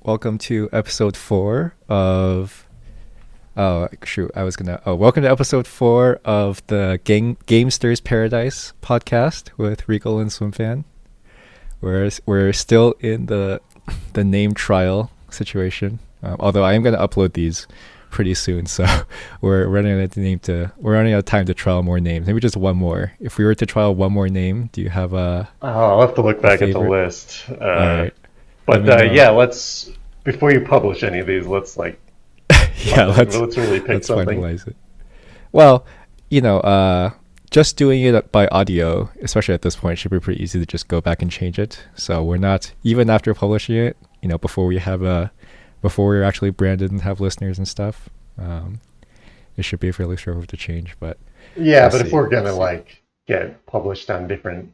Welcome to episode 4 of. Oh, shoot. Welcome to episode 4 of the Gamesters Paradise podcast with Regla and fwimsan. We're still in the name trial situation. Although I am going to upload these pretty soon, so we're running out of time to trial more names. Maybe just one more. If we were to trial one more name, do you have a? Oh, I'll have to look back at the list. All right. But yeah, let's before you publish any of these, let's let's really pick something. Finalize it. Well, just doing it by audio, especially at this point, should be pretty easy to just go back and change it. So we're not even after publishing it, before we're actually branded and have listeners and stuff. It should be fairly straightforward to change, but yeah, if we're gonna get published on different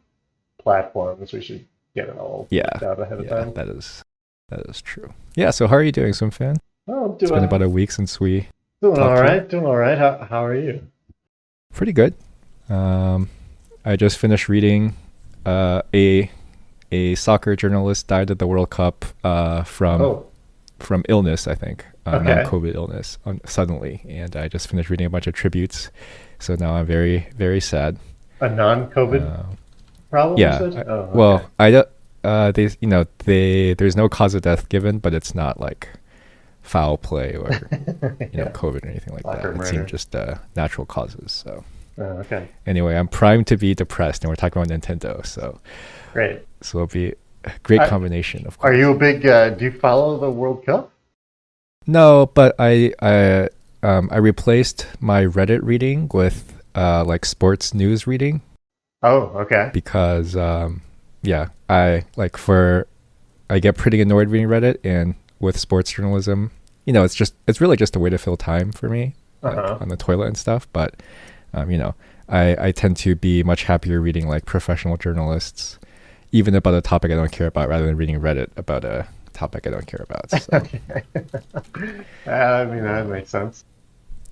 platforms, we should get it all out ahead of time. That is true. Yeah. So how are you doing, fwimsan? Oh, it's been about a week since we doing all right. How are you? Pretty good. I just finished reading a soccer journalist died at the World Cup from illness, I think, non-COVID illness suddenly, and I just finished reading a bunch of tributes. So now I'm very, very sad. A non-COVID problem? Well, there's no cause of death given, but it's not like foul play or COVID or anything like that. It seemed just natural causes. So anyway, I'm primed to be depressed, and we're talking about Nintendo. So great. So it'll be a great combination. Of course. Are you a big? Do you follow the World Cup? No, but I replaced my Reddit reading with sports news reading. Oh, okay. Because I get pretty annoyed reading Reddit, and with sports journalism, it's really just a way to fill time for me on the toilet and stuff. But I tend to be much happier reading professional journalists, even about a topic I don't care about, rather than reading Reddit about a topic I don't care about. So. That makes sense.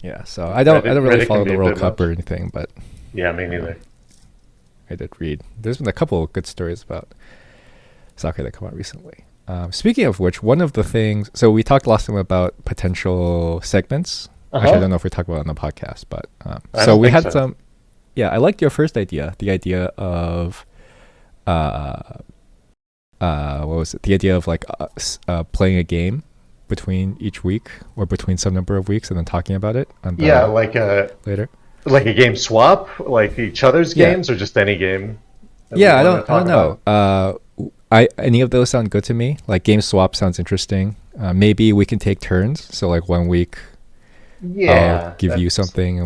Yeah, so I don't really follow the World Cup or anything, but yeah, me neither. I did read. There's been a couple of good stories about soccer that come out recently. Speaking of which, one of the things, so we talked last time about potential segments. Actually, I don't know if we talked about it on the podcast, but so we had some. Yeah, I liked your first idea. The idea of what was it? The idea of playing a game between each week or between some number of weeks and then talking about it. Later. Like a game swap, like each other's games, or just any game. I don't know. Any of those sound good to me. Like game swap sounds interesting. Maybe we can take turns. So 1 week, I'll give you something,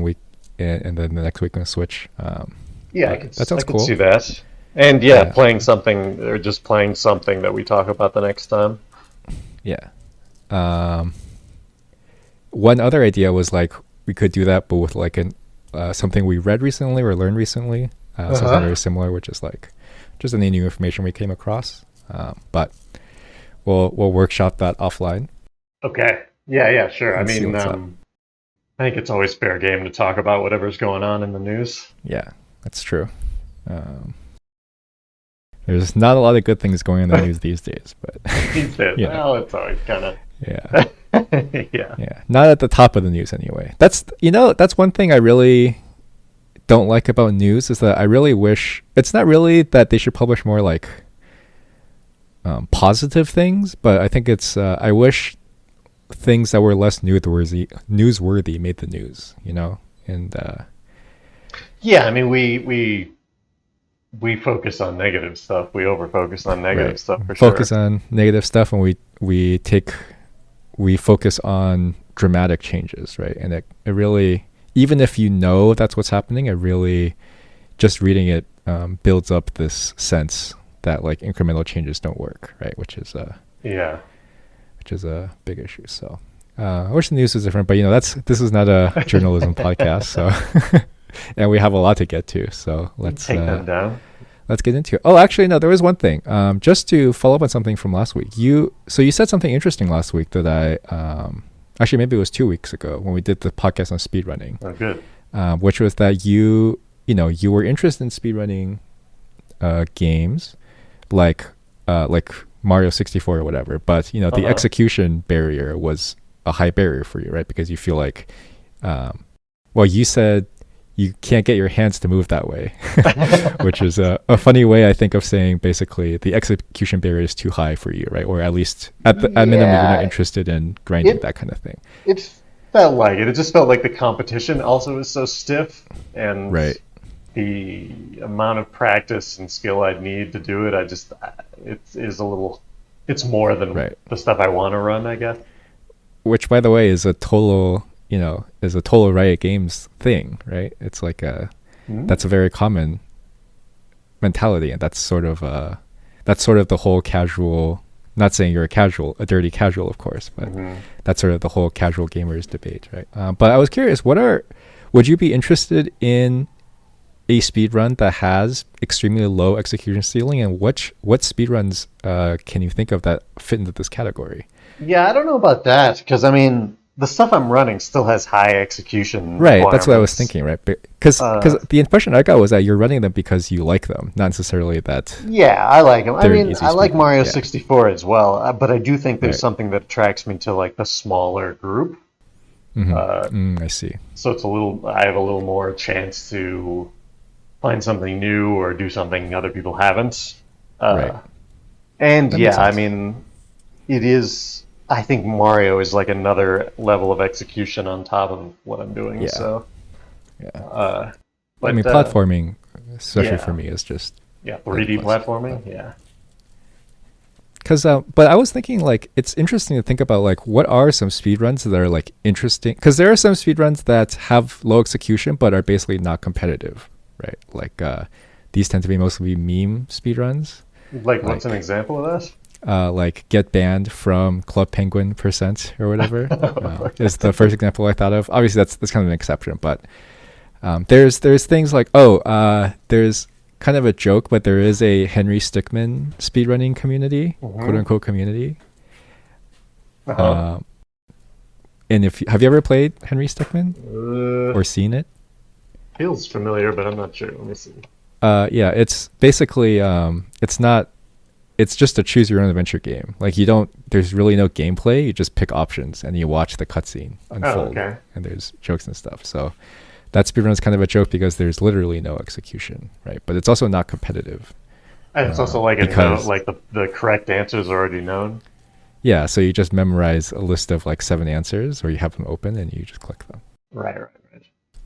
and then the next week I'm gonna switch. That sounds cool. I can see that. And playing something or just playing something that we talk about the next time. Yeah. One other idea was we could do that, but with something we read recently or learned recently. Something very similar, which is just any new information we came across. But we'll workshop that offline. Okay. Yeah, sure. I think it's always fair game to talk about whatever's going on in the news. Yeah, that's true. There's not a lot of good things going on in the news these days, but well, it's always kind of not at the top of the news anyway. That's one thing I really don't like about news, is that I really wish it's not really that they should publish more positive things, but I think it's I wish things that were less newsworthy made the news, and we focus on negative stuff. We over focus on negative stuff for sure. Focus on negative stuff, and we focus on dramatic changes, right? And it really, even if that's what's happening, it really, just reading it builds up this sense that incremental changes don't work, right? Which is a big issue. So I wish the news was different, but this is not a journalism podcast, so and we have a lot to get to. So let's take them down. Let's get into it. Oh, actually, no, there was one thing. Just to follow up on something from last week. You said something interesting last week that actually maybe it was 2 weeks ago when we did the podcast on speedrunning. Oh, good. Which was that you were interested in speedrunning games like Mario 64 or whatever, but the execution barrier was a high barrier for you, right? Because you feel like, well, you said you can't get your hands to move that way, which is a funny way, I think, of saying basically the execution barrier is too high for you, right? Or at least at minimum, you're not interested in grinding that kind of thing. It felt like it. It just felt like the competition also was so stiff, and the amount of practice and skill I'd need to do it, it's more than the stuff I want to run, I guess. Which, by the way, is a total Riot Games thing, right? It's like that's a very common mentality, and that's sort of the whole casual. Not saying you're a dirty casual, of course, but that's sort of the whole casual gamers debate, right? But I was curious, would you be interested in a speedrun that has extremely low execution ceiling, and what speedruns can you think of that fit into this category? Yeah, I don't know about that, because I mean, the stuff I'm running still has high execution. Right, that's what I was thinking, right? Because the impression I got was that you're running them because you like them, not necessarily that. Yeah, I like them. I mean, I like Mario 64 as well, but I do think there's something that attracts me to like the smaller group. I see. So I have a little more chance to find something new or do something other people haven't. And I mean, it is. I think Mario is like another level of execution on top of what I'm doing. Yeah. So, but, I mean, platforming, especially for me, is just 3D platforming. Yeah. Because, but I was thinking, like, it's interesting to think about, like, what are some speedruns that are like interesting? Because there are some speedruns that have low execution but are basically not competitive, right? Like, these tend to be mostly meme speedruns. Like, what's an example of that? Like get banned from Club Penguin % or whatever is the first example I thought of. Obviously, that's kind of an exception, but there's things like there's kind of a joke, but there is a Henry Stickmin speedrunning community, quote unquote community. And have you ever played Henry Stickmin or seen it? Feels familiar, but I'm not sure. Let me see. Yeah, it's basically it's just a choose your own adventure game. Like there's really no gameplay. You just pick options and you watch the cutscene unfold. And there's jokes and stuff. So that speedrun is kind of a joke because there's literally no execution, right? But it's also not competitive. And it's also like the correct answer is already known. Yeah, so you just memorize a list of like 7 answers, or you have them open and you just click them. Right.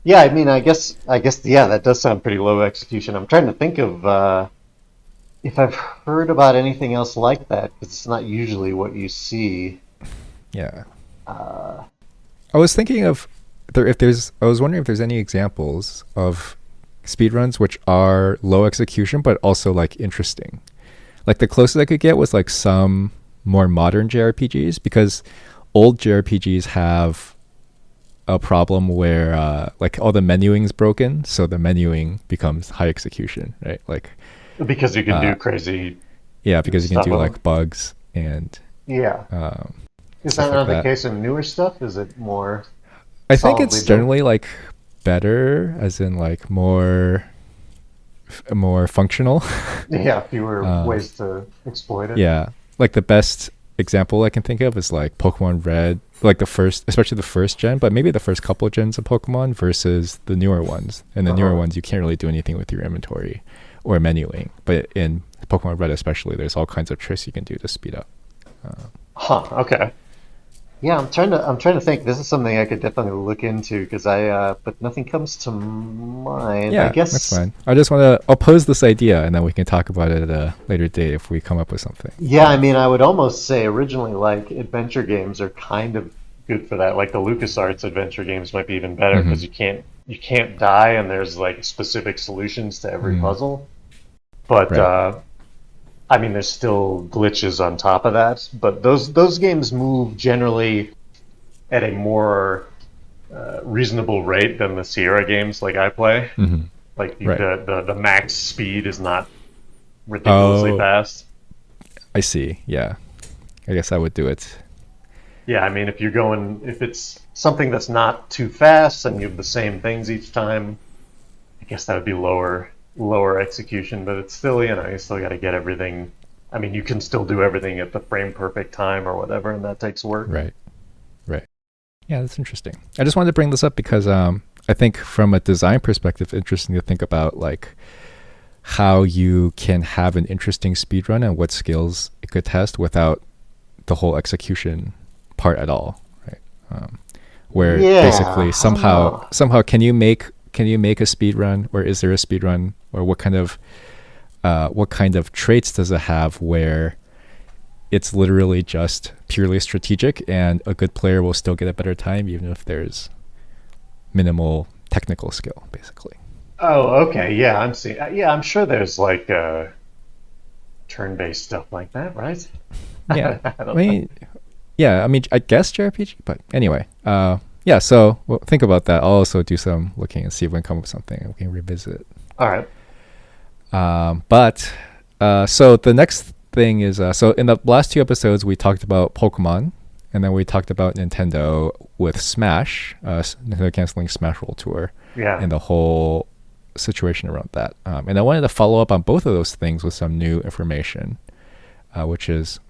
Yeah, I mean, I guess, that does sound pretty low execution. I'm trying to think of if I've heard about anything else like that, because it's not usually what you see. Yeah. I was thinking of I was wondering if there's any examples of speedruns which are low execution but also like interesting. Like the closest I could get was like some more modern JRPGs, because old JRPGs have a problem where like all the menuing's broken, so the menuing becomes high execution, right? Like because you can do crazy. Yeah, because you can do like bugs and. Yeah. Is that not the case in newer stuff? Is it more? I think it's generally like better, as in like more functional. Yeah, fewer ways to exploit it. Yeah, like the best example I can think of is like Pokemon Red, like especially the first gen, but maybe the first couple of gens of Pokemon versus the newer ones. And the newer ones, you can't really do anything with your inventory or menuing, but in Pokemon Red especially, there's all kinds of tricks you can do to speed up. Okay. Yeah, I'm trying to think. This is something I could definitely look into, because but nothing comes to mind. Yeah, I guess that's fine. I'll pose this idea, and then we can talk about it at a later date if we come up with something. Yeah, I mean, I would almost say originally, like, adventure games are kind of good for that. Like the LucasArts adventure games might be even better, because you can't die, and there's like specific solutions to every puzzle. But I mean, there's still glitches on top of that. But those games move generally at a more reasonable rate than the Sierra games like I play. Like the max speed is not ridiculously fast. I see. Yeah, I guess I would do it. Yeah, I mean, if it's something that's not too fast and you have the same things each time, I guess that would be lower execution, but it's still, you still got to get everything I mean, you can still do everything at the frame perfect time or whatever, and that takes work. Right. Right. Yeah, that's interesting. I just wanted to bring this up because I think from a design perspective, it's interesting to think about like how you can have an interesting speedrun and what skills it could test without the whole execution part at all, right? Where basically somehow can you make a speed run, or is there a speed run, or what kind of traits does it have where it's literally just purely strategic and a good player will still get a better time even if there's minimal technical skill, basically. Oh, okay. Yeah, I'm seeing. Yeah, I'm sure there's like turn-based stuff like that, right? Yeah. I mean, I guess JRPG, but anyway. Yeah, so think about that. I'll also do some looking and see if we can come up with something and we can revisit. All right. So the next thing is, so in the last 2 episodes, we talked about Pokemon, and then we talked about Nintendo with Smash, Nintendo canceling Smash World Tour, and the whole situation around that. And I wanted to follow up on both of those things with some new information, which is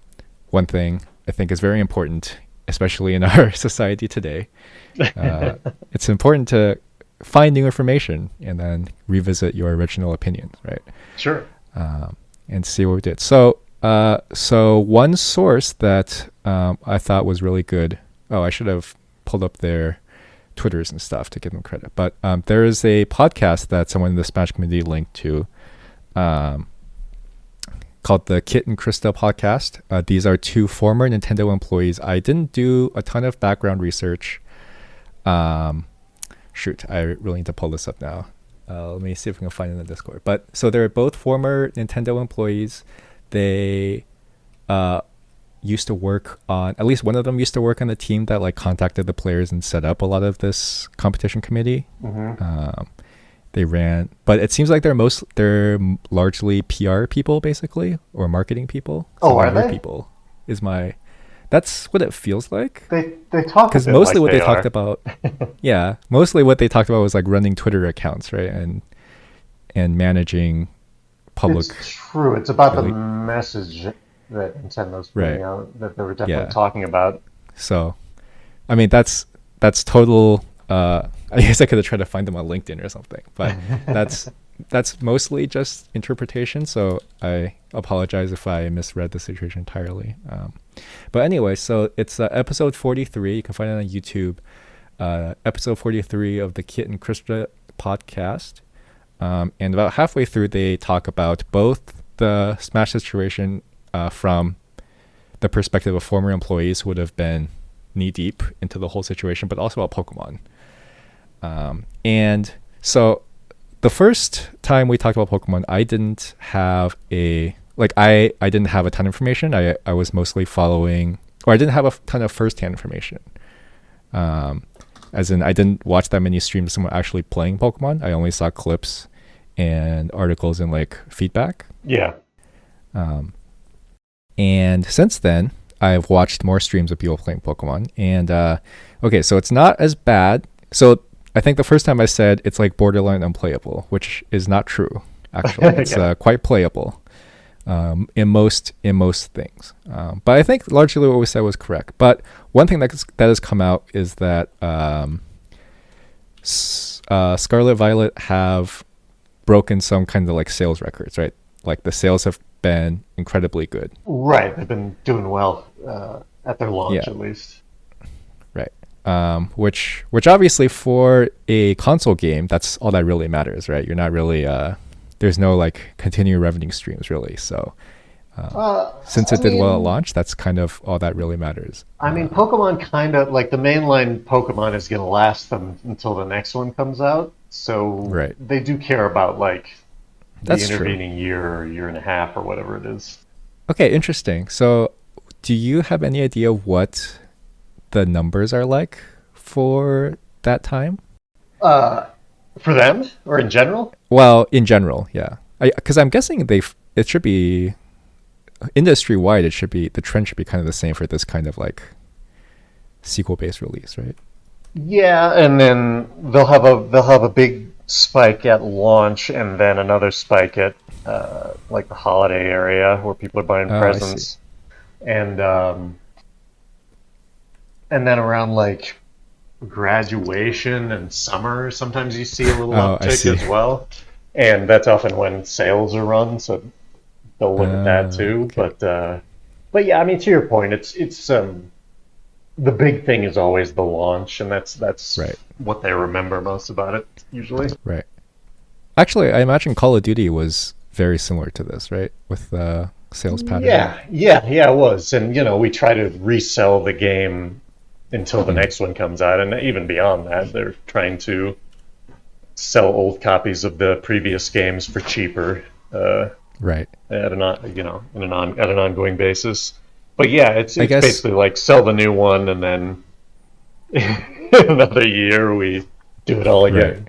one thing I think is very important, especially in our society today. It's important to find new information and then revisit your original opinions, right? Sure. And see what we did. So one source that I thought was really good. Oh, I should have pulled up their Twitters and stuff to give them credit. But there is a podcast that someone in the Smash community linked to, called the Kit and Krista podcast. These are 2 former Nintendo employees. I didn't do a ton of background research. Shoot, I really need to pull this up now. Let me see if we can find it in the Discord. But so they're both former Nintendo employees. They used to work on, at least one of them used to work on the team that like contacted the players and set up a lot of this competition committee. They ran, but it seems like they're largely PR people, basically, or marketing people. So are they? People that's what it feels like. They talk because mostly what they talked about, mostly what they talked about was like running Twitter accounts, right, and managing public. It's true. It's about the message that Nintendo's putting out that they were definitely talking about. So, I mean, that's total. I guess I could have tried to find them on LinkedIn or something, but that's mostly just interpretation. So I apologize if I misread the situation entirely. But anyway, so it's episode 43. You can find it on YouTube. Episode 43 of the Kit and Krista podcast. And about halfway through, they talk about both the Smash situation from the perspective of former employees who would have been knee deep into the whole situation, but also about Pokemon. And so the first time we talked about Pokemon, I didn't have I didn't have a ton of information. I was mostly following, or I didn't have a ton of first-hand information. As in, I didn't watch that many streams of someone actually playing Pokemon. I only saw clips and articles and like feedback. Yeah. And since then, I've watched more streams of people playing Pokemon. And okay, so it's not as bad. So I think the first time I said it's like borderline unplayable, which is not true. Actually, it's quite playable in most things. But I think largely what we said was correct. But one thing that has come out is that Scarlet, Violet have broken some kind of like sales records, right? Like the sales have been incredibly good. Right, they've been doing well at their launch at least. Right. Which obviously for a console game, that's all that really matters, right? You're not really there's no like continuing revenue streams really. So since it did well at launch, that's kind of all that really matters. I mean, Pokemon kind of like the mainline Pokemon is going to last them until the next one comes out. So they do care about like the intervening year or year and a half or whatever it is. Okay, interesting. So do you have any idea what the numbers are like for that time? For them or in general? Well, in general, yeah. Because I'm guessing it should be industry wide. The trend should be kind of the same for this kind of like sequel based release, right? Yeah, and then they'll have a big spike at launch and then another spike at like the holiday area where people are buying Oh, I see. presents, and then around like graduation and summer, sometimes you see a little Oh, I uptick see. as well, and that's often when sales are run, so they'll look at that too. Okay. But yeah, I mean, to your point, it's the big thing is always the launch, and that's Right. what they remember most about it usually. Right. Actually, I imagine Call of Duty was very similar to this, right? With the sales pattern. Yeah, it was. And, we try to resell the game until the Mm, next one comes out. And even beyond that, they're trying to sell old copies of the previous games for cheaper right. at at an ongoing basis. But yeah, I it's guess. basically like sell the new one and then in another year we do it all Right. again.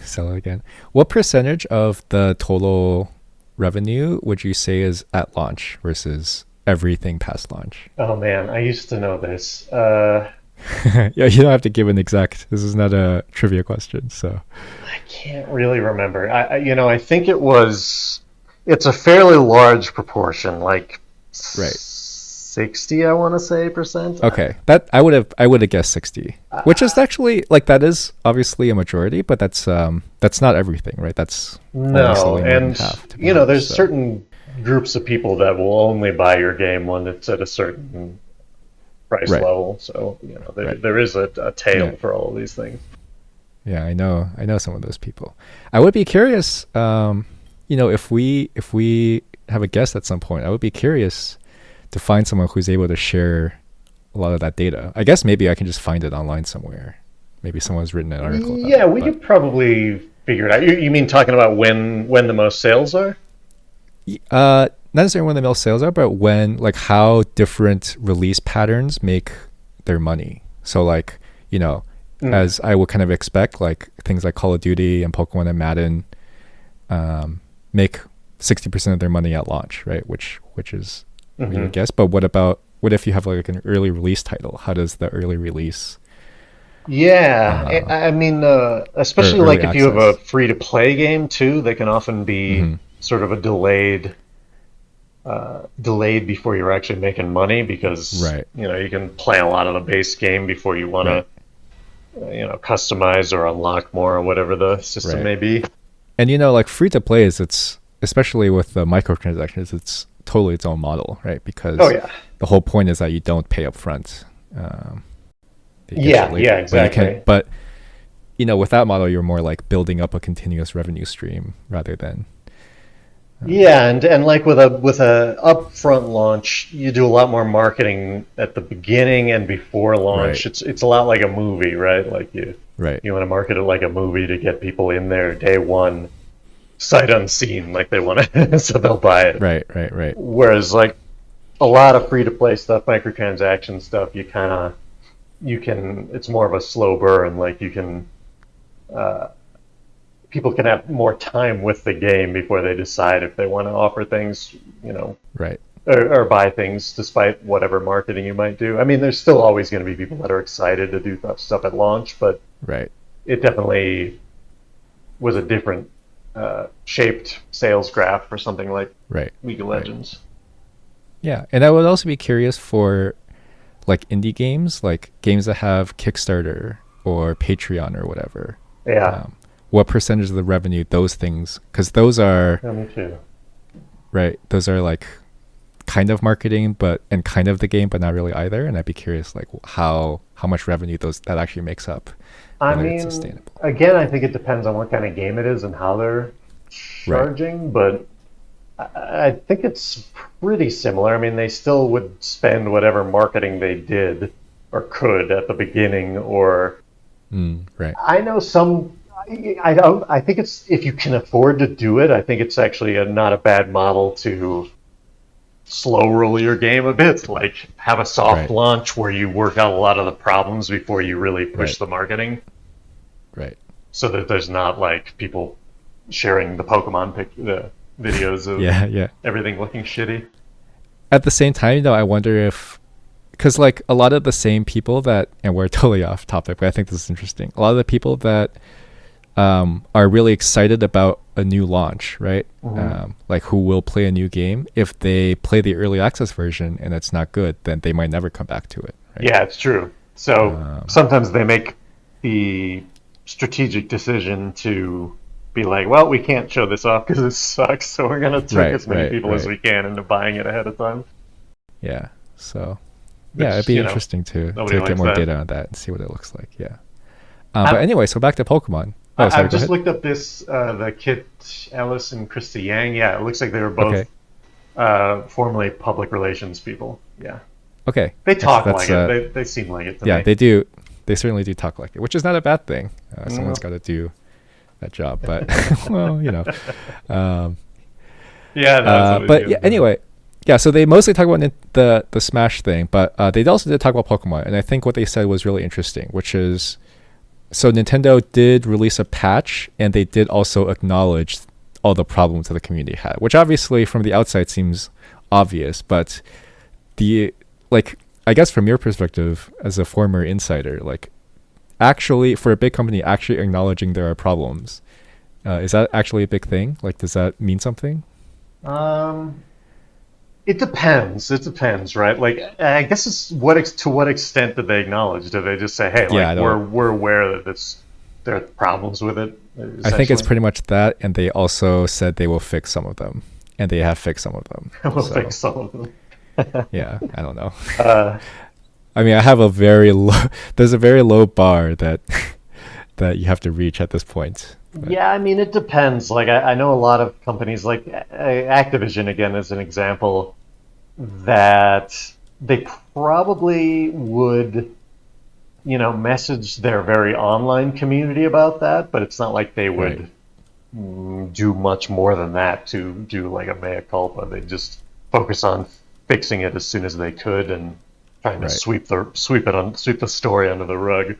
Sell it again. What percentage of the total revenue would you say is at launch versus everything past launch? Oh man, I used to know this. Yeah, you don't have to give an exact. This is not a trivia question, so. I can't really remember. I think it's a fairly large proportion, like Right. 60, I want to say, percent. Okay. That I would have guessed 60. Which is actually like that is obviously a majority, but that's not everything, right? That's only No, slightly more than and half to be honest. there's So, certain groups of people that will only buy your game when it's at a certain price right. level. So, Right. there is a Yeah. tail for all of these things. Yeah, I know some of those people. I would be curious if we have a guest at some point, I would be curious to find someone who's able to share a lot of that data. I guess maybe I can just find it online somewhere. Maybe someone's written an article about Yeah, it, we but could probably figure it out. You mean talking about when the most sales are? not necessarily when the mill sales are, but when like how different release patterns make their money. So like, Mm. as I would kind of expect, like things like Call of Duty and Pokemon and Madden make 60% of their money at launch, right? Which is what you Hmm. would guess. But what if you have like an early release title? How does the early release Yeah, uh, I mean, or especially early like if you have a access? free-to-play game too, they can often be Hmm. sort of a delayed before you're actually making money because Right, you can play a lot of the base game before you want right, to customize or unlock more or whatever the system right. may be. And like free to play is it's especially with the microtransactions, it's totally its own model, right? Oh Because yeah, the whole point is that you don't pay up front. Um, they get you yeah, later. But you can exactly. but with that model you're more like building up a continuous revenue stream rather than Yeah, and like with a upfront launch, you do a lot more marketing at the beginning and before right, launch. It's a lot like a movie, right? Like right, you want to market it like a movie to get people in there day one, sight unseen, like they want to, so they'll buy it. right, right, right, Whereas like a lot of free to play stuff, microtransaction stuff, you can it's more of a slow burn. Like you can uh, people can have more time with the game before they decide if they want to offer things, you know, right, or buy things despite whatever marketing you might do. I mean, there's still always going to be people that are excited to do stuff at launch, but right, it definitely was a different shaped sales graph for something like right, League of right. Legends. Yeah, and I would also be curious for like indie games, like games that have Kickstarter or Patreon or whatever. Yeah, Um, what percentage of the revenue those things? Because those are yeah, me too. right. Those are like kind of marketing, but and kind of the game, but not really either. And I'd be curious, like how much revenue those that actually makes up, I whether it's mean, sustainable. again, I think it depends on what kind of game it is and how they're Right. charging, but I think it's pretty similar. I mean, they still would spend whatever marketing they did or could at the beginning, or Right. I know some. I don't. I think it's if you can afford to do it. I think it's actually not a bad model to slow roll your game a bit. Like have a soft Right. launch where you work out a lot of the problems before you really push Right. the marketing, Right. so that there's not like people sharing the videos of Yeah. Yeah. everything looking shitty. At the same time, I wonder if because like a lot of the same people that and we're totally off topic, but I think this is interesting. A lot of the people that are really excited about a new launch, right? Like who will play a new game. If they play the early access version and it's not good, then they might never come back to it. Right? Yeah, it's true. So sometimes they make the strategic decision to be like, well, we can't show this off because it sucks, so we're going to trick as many people as we can into buying it ahead of time. Yeah, so yeah, it'd be interesting to get more data on that and see what it looks like. Yeah. But anyway, so back to Pokemon. I've just looked up this, the Kit Ellis and Krista Yang. Yeah, it looks like they were both formerly public relations people. Yeah. Okay. They talk like it. They seem like it to me. Yeah, they do. They certainly do talk like it, which is not a bad thing. Someone's got to do that job. But, well, you know. But yeah, anyway. Yeah, so they mostly talk about the Smash thing, but they also did talk about Pokemon. And I think what they said was really interesting, which is... So Nintendo did release a patch, and they did also acknowledge all the problems that the community had, which obviously from the outside seems obvious, but I guess from your perspective as a former insider, like actually for a big company actually acknowledging there are problems, is that actually a big thing? Like, does that mean something? It depends. It depends, right? Like, I guess it's to what extent did they acknowledge? Did they just say, "Hey, like, we're aware that there are problems with it"? I think it's pretty much that, and they also said they will fix some of them, and they have fixed some of them. We'll fix some of them. Yeah, I don't know. I mean, I have a very low. There's a very low bar that you have to reach at this point. But. Yeah, I mean, it depends. Like, I know a lot of companies, like Activision, again, as an example, that they probably would, message their very online community about that, but it's not like they would do much more than that to do, like, a mea culpa. They just focus on fixing it as soon as they could and trying to sweep the story under the rug.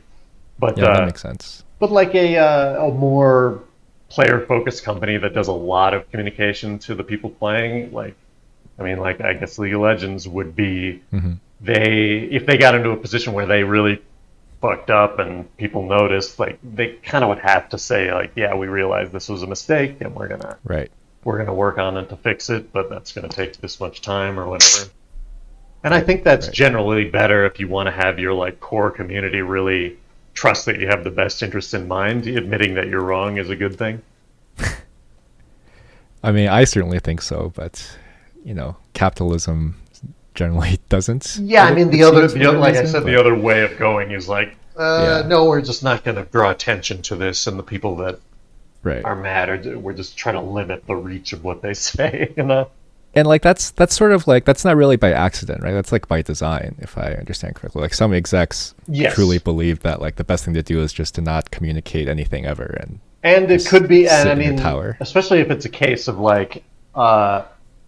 But yeah, that makes sense. But like a more player-focused company that does a lot of communication to the people playing, I guess League of Legends would be if they got into a position where they really fucked up and people noticed, like they kind of would have to say, like, yeah, we realize this was a mistake and we're gonna work on it to fix it, but that's gonna take this much time or whatever. And I think that's generally better if you want to have your like core community really trust that you have the best interest in mind. Admitting that you're wrong is a good thing. I mean, I certainly think so, but capitalism generally doesn't. Yeah, I mean, the other way of going is like, no, we're just not going to draw attention to this, and the people that are mad, we're just trying to limit the reach of what they say, And like that's sort of like, that's not really by accident, right? That's like by design, if I understand correctly. Like some execs truly believe that like the best thing to do is just to not communicate anything ever, and it could be, and I mean, especially if it's a case of like,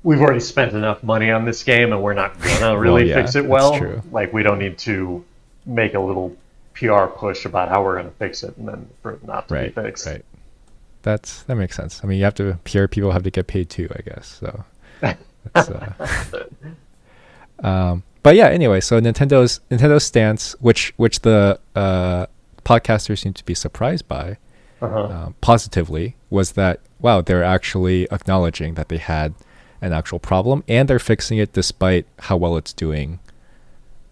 we've already spent enough money on this game and we're not gonna really fix it well. That's true. Like we don't need to make a little PR push about how we're gonna fix it and then for it not to be fixed. Right. That makes sense. I mean, PR people have to get paid too, I guess. So. But yeah, anyway, so Nintendo's stance, which the podcasters seem to be surprised by, positively, was that they're actually acknowledging that they had an actual problem and they're fixing it despite how well it's doing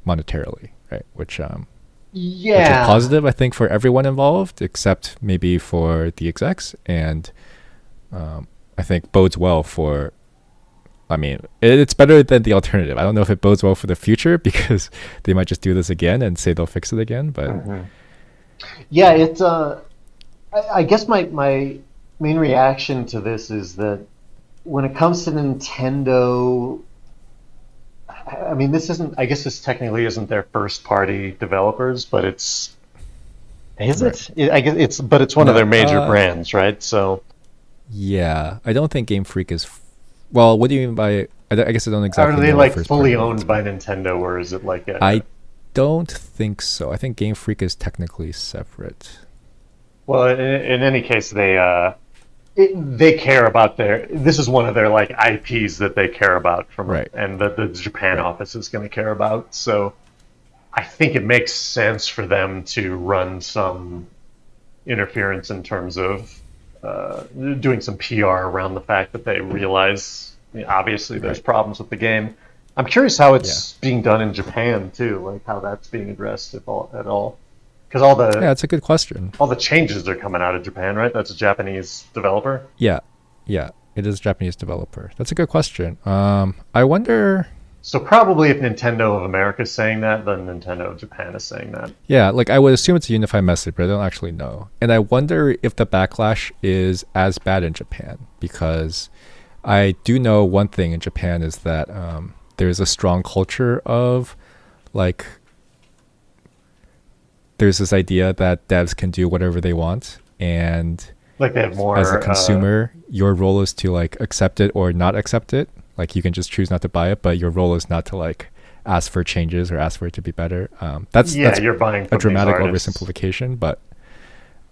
monetarily, right? Which is positive, I think, for everyone involved except maybe for the execs, and I think bodes well for. I mean, it's better than the alternative. I don't know if it bodes well for the future because they might just do this again and say they'll fix it again. But yeah, it's. I guess my main reaction to this is that when it comes to Nintendo, I mean, this isn't. I guess this technically isn't their first-party developers, but it's. Is it? I guess it's. But it's one of their major brands, right? So. Yeah, I don't think Game Freak is. Well, what do you mean by? I guess I don't exactly. Are they like fully owned by Nintendo, or is it like a? I don't think so. I think Game Freak is technically separate. Well, in any case, they care about this is one of their like IPs that they care about and that the Japan office is going to care about. So I think it makes sense for them to run some interference in terms of doing some PR around the fact that they realize obviously there's problems with the game. I'm curious how it's being done in Japan too, like how that's being addressed at all. Because it's a good question. All the changes are coming out of Japan, right? That's a Japanese developer. Yeah, it is a Japanese developer. That's a good question. I wonder. So probably if Nintendo of America is saying that, then Nintendo of Japan is saying that. Yeah, like I would assume it's a unified message, but I don't actually know. And I wonder if the backlash is as bad in Japan, because I do know one thing in Japan is that there's a strong culture of like, there's this idea that devs can do whatever they want, and like they have more as a consumer, your role is to like accept it or not accept it. Like you can just choose not to buy it, but your role is not to like ask for changes or ask for it to be better. That's you're buying a dramatic oversimplification, but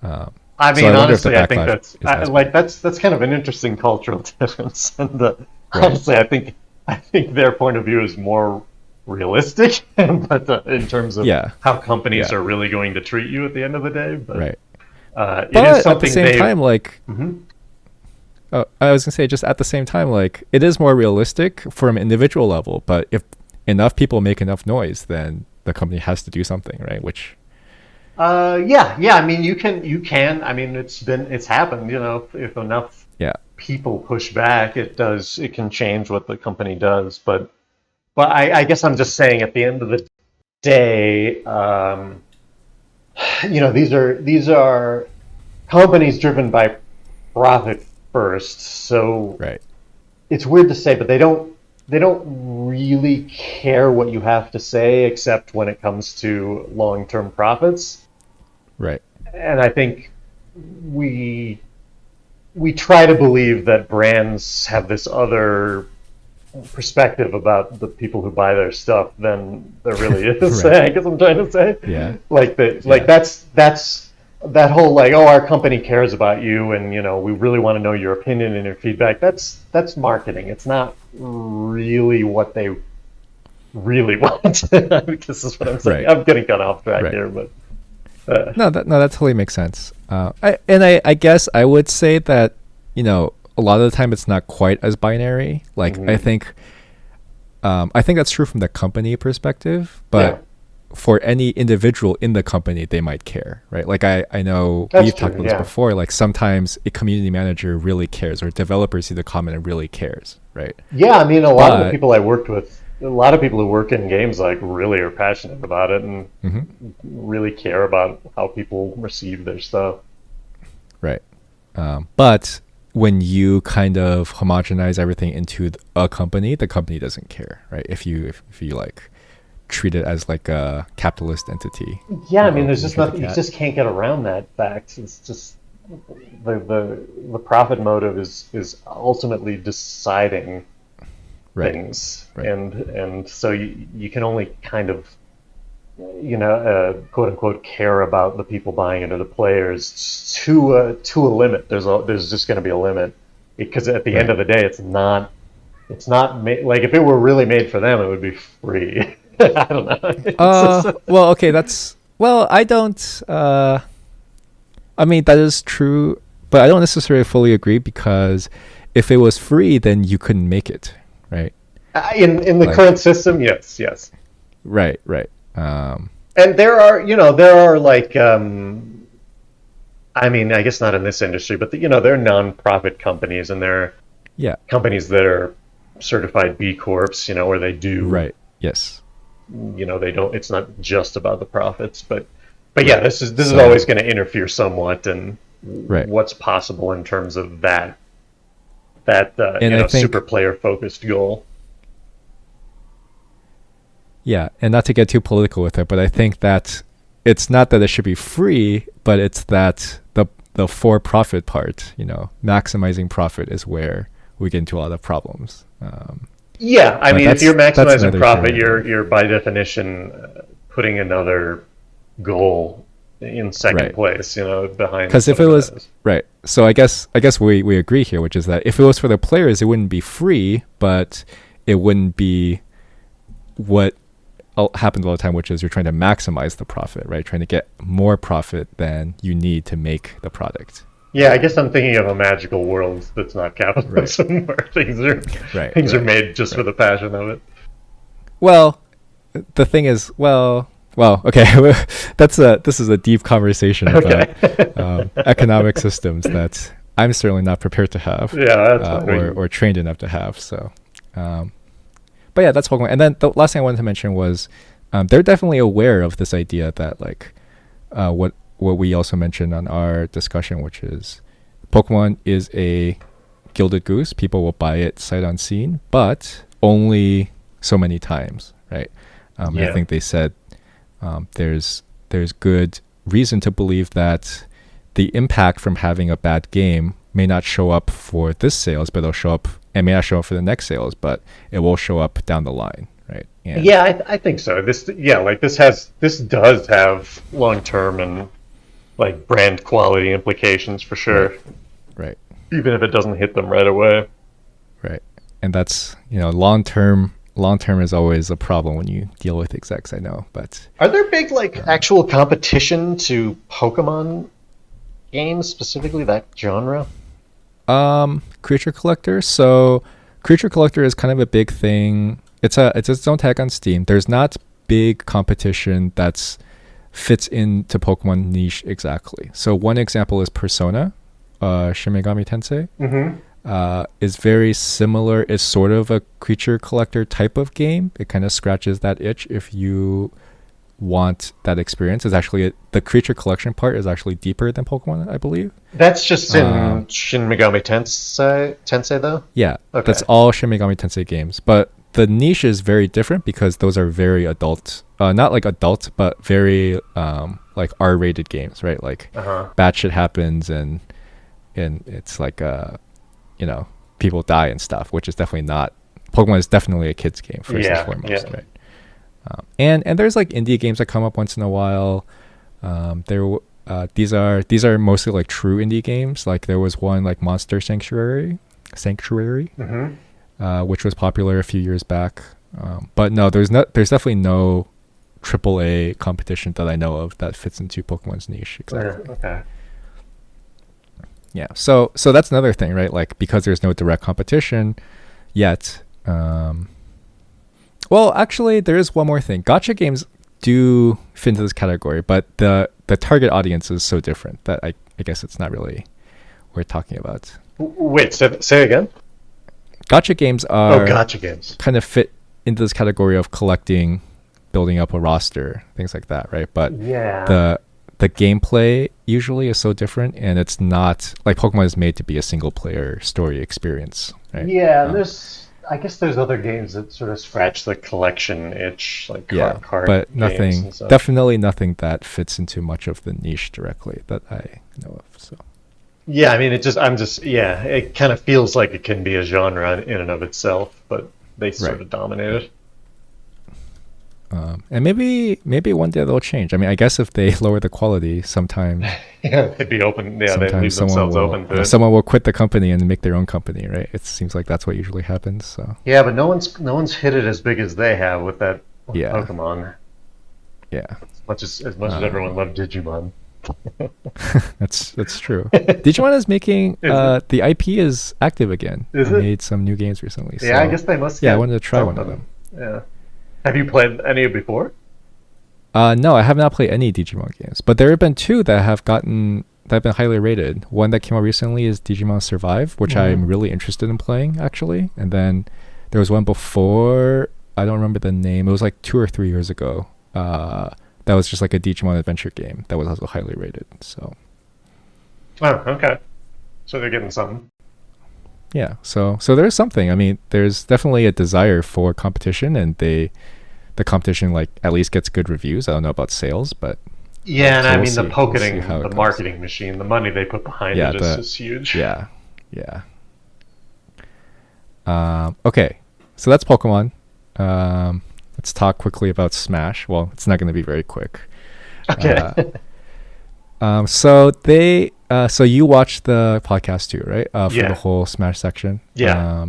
I mean, honestly, I think that's kind of an interesting cultural difference. And honestly, I think their point of view is more realistic, but in terms of how companies are really going to treat you at the end of the day, but right. It is something at the same time, like. I was gonna say, just at the same time, like it is more realistic from an individual level, but if enough people make enough noise, then the company has to do something, right? Which I mean you can I mean it's happened, if enough people push back, it can change what the company does, but I guess I'm just saying at the end of the day, these are companies driven by profit first, so it's weird to say, but they don't really care what you have to say, except when it comes to long-term profits. Right. And I think we try to believe that brands have this other perspective about the people who buy their stuff than there really is. I guess I'm trying to say. Yeah. That's that whole like, oh, our company cares about you, and we really want to know your opinion and your feedback. That's marketing. It's not really what they really want. This is what I'm saying. I'm getting cut off track here, but no, that totally makes sense. I guess I would say that a lot of the time it's not quite as binary. Like I think that's true from the company perspective, but. For any individual in the company, they might care, right? Like I know we've talked about this before. Like sometimes a community manager really cares, or developers see the comment and really cares, right? Yeah, I mean, a lot of the people I worked with, a lot of people who work in games, like really are passionate about it and really care about how people receive their stuff. Right, but when you kind of homogenize everything into a company, the company doesn't care, right? If you like. Treat it as like a capitalist entity. Yeah, I mean, there's just nothing. You just can't get around that fact. It's just the profit motive is ultimately deciding things, and so you can only kind of quote unquote care about the people buying it or the players to a limit. There's just going to be a limit, because at the end of the day, it's not made, like if it were really made for them, it would be free. I don't know. Well, okay, I don't. I mean, that is true, but I don't necessarily fully agree, because if it was free, then you couldn't make it, right? In the current system, yes. Right. And there are like, I mean, I guess not in this industry, but there are non-profit companies, and there are companies that are certified B Corps, where they do Yes. They don't. It's not just about the profits, but this is always going to interfere somewhat in what's possible in terms of that super player focused goal. Yeah, and not to get too political with it, but I think that it's not that it should be free, but it's that the for profit part, maximizing profit is where we get into a lot of problems. Yeah, I mean, if you're maximizing profit, you're by definition putting another goal in second place, behind. Because if it was so I guess we agree here, which is that if it was for the players, it wouldn't be free, but it wouldn't be what happens all the time, which is you're trying to maximize the profit, right? Trying to get more profit than you need to make the product. Yeah, I guess I'm thinking of a magical world that's not capitalism, where things are made just for the passion of it. Well, the thing is, okay, this is a deep conversation about economic systems that I'm certainly not prepared to have, or trained enough to have. So, but yeah, that's Pokemon. And then the last thing I wanted to mention was they're definitely aware of this idea that like what we also mentioned on our discussion, which is Pokemon is a gilded goose. People will buy it sight unseen, but only so many times, right? I think they said there's good reason to believe that the impact from having a bad game may not show up for this sales, but it'll show up, and may not show up for the next sales, but it will show up down the line, right? And I think so. This does have long-term and like brand quality implications for sure. Right. Even if it doesn't hit them right away. Right. And that's, long term is always a problem when you deal with execs, I know. But are there big actual competition to Pokemon games, specifically that genre? Creature Collector. So Creature Collector is kind of a big thing. It's its own tag on Steam. There's not big competition that's fits into Pokemon niche exactly. So one example is Persona, Shin Megami Tensei. Is very similar. It's sort of a creature collector type of game. It kind of scratches that itch if you want that experience. It's actually the creature collection part is actually deeper than Pokemon, I believe. That's just in Shin Megami Tensei though? Yeah, okay. That's all Shin Megami Tensei games. But the niche is very different because those are very adult, not like adult, but very like R-rated games, right? Like bad shit happens and it's like people die and stuff, which is definitely not. Pokemon is definitely a kid's game first and foremost, right? And there's like indie games that come up once in a while. These are mostly like true indie games. Like there was one like Monster Sanctuary, which was popular a few years back. But no, there's definitely no AAA competition that I know of that fits into Pokemon's niche exactly. Okay. Yeah, so that's another thing, right? Like because there's no direct competition yet. Well, actually, there is one more thing. Gacha games do fit into this category, but the target audience is so different that I guess it's not really worth talking about. Wait, say again? Gacha games are gacha games kind of fit into this category of collecting, building up a roster, things like that, right? But the gameplay usually is so different, and it's not like Pokemon is made to be a single player story experience, right? I guess there's other games that sort of scratch the collection itch, like card but nothing, definitely nothing that fits into much of the niche directly that I know of. So yeah, I mean, it kind of feels like it can be a genre in and of itself, but they sort of dominate it. And maybe one day they'll change. I mean, I guess if they lower the quality, sometime they'd be open. Yeah, they leave themselves open to it. Someone will quit the company and make their own company, right? It seems like that's what usually happens. So yeah, but no one's hit it as big as they have with that Pokemon. Yeah, as much as everyone loved Digimon. That's true. Digimon is making the IP is active again. They made some new games recently. Yeah, I guess they must. Yeah, I wanted to try one of them. Yeah. Have you played any before? No, I have not played any Digimon games, but there have been two that have been highly rated. One that came out recently is Digimon Survive, which I'm really interested in playing actually. And then there was one before, I don't remember the name. It was like 2 or 3 years ago. That was just like a Digimon adventure game that was also highly rated. So. Oh, okay. So they're getting something. Yeah, so there's something. I mean, there's definitely a desire for competition, and the competition like at least gets good reviews. I don't know about sales, but and I mean the pocketing, the marketing machine, the money they put behind it is huge. Yeah. Okay, so that's Pokemon. Let's talk quickly about Smash. Well, it's not going to be very quick. Okay. So you watched the podcast too, right? For the whole Smash section. Yeah.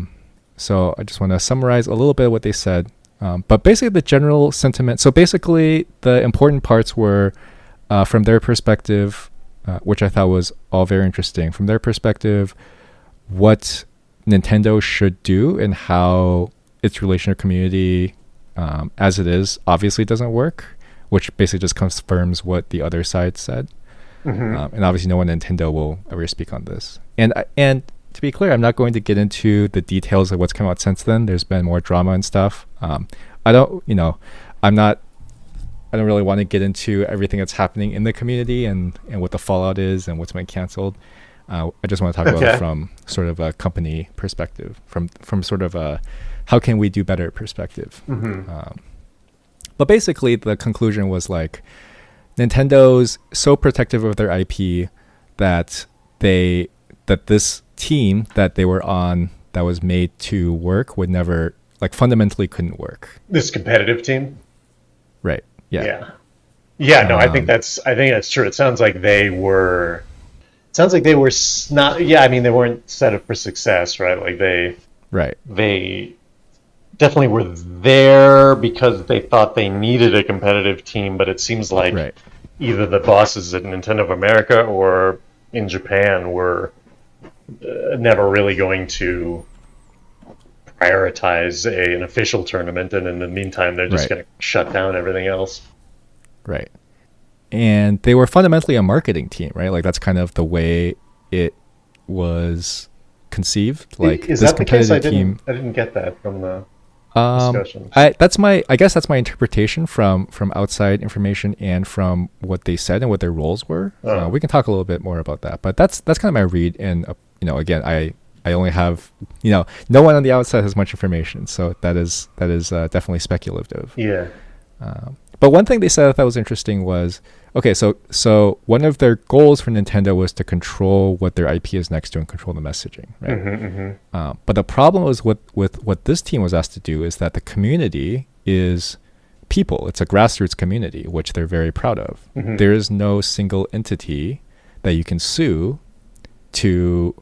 So I just want to summarize a little bit of what they said. But basically the general sentiment. So basically the important parts were from their perspective, which I thought was all very interesting. From their perspective, what Nintendo should do and how its relation to community as it is obviously doesn't work, which basically just confirms what the other side said. And obviously no one at Nintendo will ever speak on this. And to be clear, I'm not going to get into the details of what's come out since then. There's been more drama and stuff. I don't really want to get into everything that's happening in the community and what the fallout is and what's been canceled. I just want to talk about it from sort of a company perspective, from sort of a how can we do better perspective. But basically the conclusion was like Nintendo's so protective of their IP that this team that they were on that was made to work would never, like, fundamentally couldn't work. This competitive team? Right. Yeah. No, I think that's true. It sounds like they were not. Yeah, I mean, they weren't set up for success, right? Like they definitely were there because they thought they needed a competitive team, but it seems like either the bosses at Nintendo of America or in Japan were never really going to prioritize an official tournament, and in the meantime they're just going to shut down everything else. Right. And they were fundamentally a marketing team, right? Like that's kind of the way it was conceived. Like is this that the case? team. I didn't get that from the discussions. I guess that's my interpretation from outside information and from what they said and what their roles were. We can talk a little bit more about that, but that's kind of my read. And again, I only have no one on the outside has much information, so that is definitely speculative. Yeah. But one thing they said that was interesting was, okay, so one of their goals for Nintendo was to control what their IP is next to and control the messaging, right? But the problem was with what this team was asked to do is that the community is people. It's a grassroots community, which they're very proud of. There is no single entity that you can sue to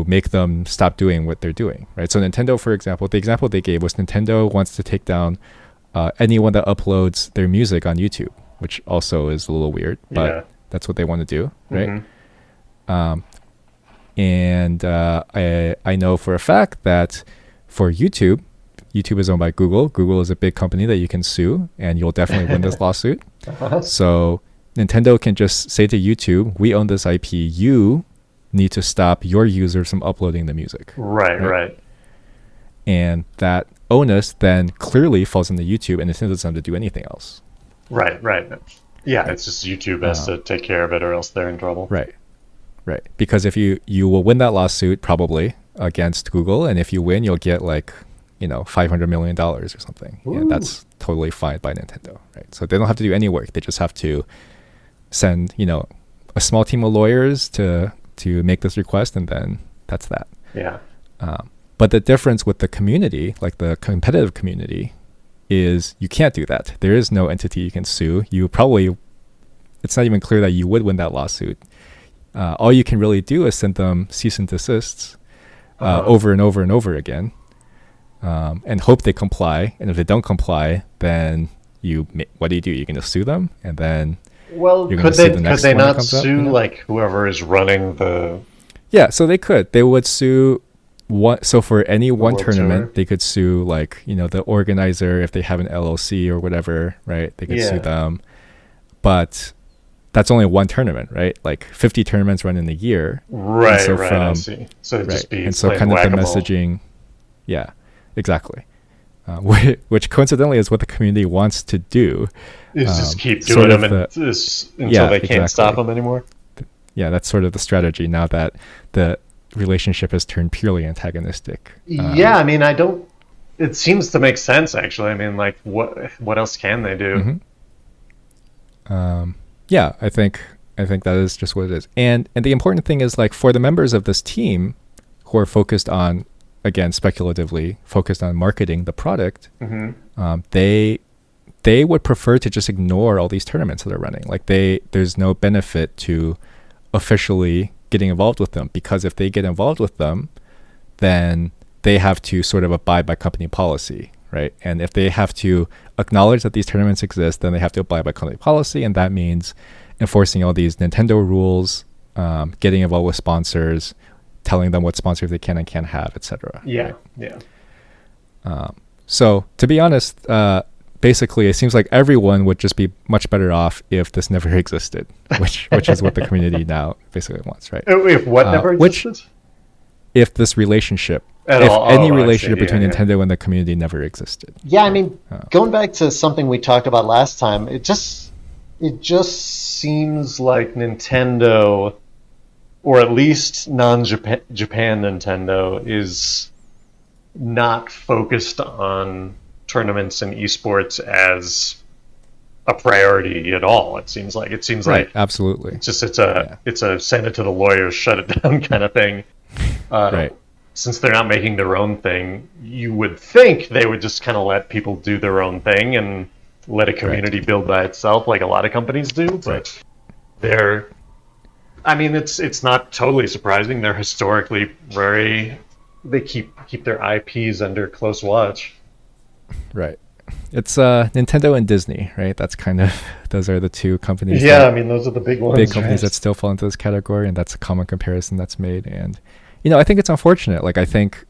make them stop doing what they're doing, right? So Nintendo, for example, the example they gave was Nintendo wants to take down anyone that uploads their music on YouTube, which also is a little weird, but that's what they want to do, right? I know for a fact that for YouTube is owned by Google. Google is a big company that you can sue, and you'll definitely win this lawsuit. So Nintendo can just say to YouTube, we own this IP, you need to stop your users from uploading the music. Right. And that onus then clearly falls into YouTube, and Nintendo doesn't have to do anything else. Right. Yeah, it's just YouTube has to take care of it, or else they're in trouble. Right. Because if you will win that lawsuit probably against Google, and if you win, you'll get like $500 million or something. And that's totally fine by Nintendo, right? So they don't have to do any work. They just have to send a small team of lawyers to make this request, and then that's that. Yeah. But the difference with the community, like the competitive community, is you can't do that. There is no entity you can sue. It's not even clear that you would win that lawsuit. All you can really do is send them cease and desists over and over and over again, and hope they comply. And if they don't comply, then what do? You're going to sue them, and then could they not sue like whoever is running the? Yeah, so they could. They would sue. So for any one tournament, they could sue like the organizer if they have an LLC or whatever, right? They could sue them, but that's only one tournament, right? Like 50 tournaments run in a year, right? So I see. So it'd just be and so kind of the messaging, yeah, exactly. Which coincidentally is what the community wants to do. Is just keep doing them until they can't stop them anymore. Yeah, that's sort of the strategy now that the relationship has turned purely antagonistic. I mean, it seems to make sense, actually. I mean, like, what else can they do? I think that is just what it is. And the important thing is, like, for the members of this team who are focused on, again, speculatively focused on marketing the product, they would prefer to just ignore all these tournaments that are running. Like, there's no benefit to officially getting involved with them, because if they get involved with them, then they have to sort of abide by company policy, right? And if they have to acknowledge that these tournaments exist, then they have to abide by company policy, and that means enforcing all these Nintendo rules, getting involved with sponsors, telling them what sponsors they can and can't have, etc. Yeah, right? yeah. So to be honest, basically it seems like everyone would just be much better off if this never existed, which is what the community now basically wants, right? If what never existed? If this relationship, relationship between Nintendo and the community never existed. Yeah, I mean, going back to something we talked about last time, it just seems like Nintendo, or at least non-Japan Nintendo, is not focused on tournaments and esports as a priority at all. It seems like absolutely. It's a send it to the lawyers, shut it down kind of thing. Right. Since they're not making their own thing, you would think they would just kind of let people do their own thing and let a community build by itself, like a lot of companies do. But it's not totally surprising. They're historically they keep their IPs under close watch. Right. It's Nintendo and Disney, right? That's kind of, those are the two companies. Yeah, I mean, those are the big ones. Big companies that still fall into this category, and that's a common comparison that's made. And, I think it's unfortunate. Like, I think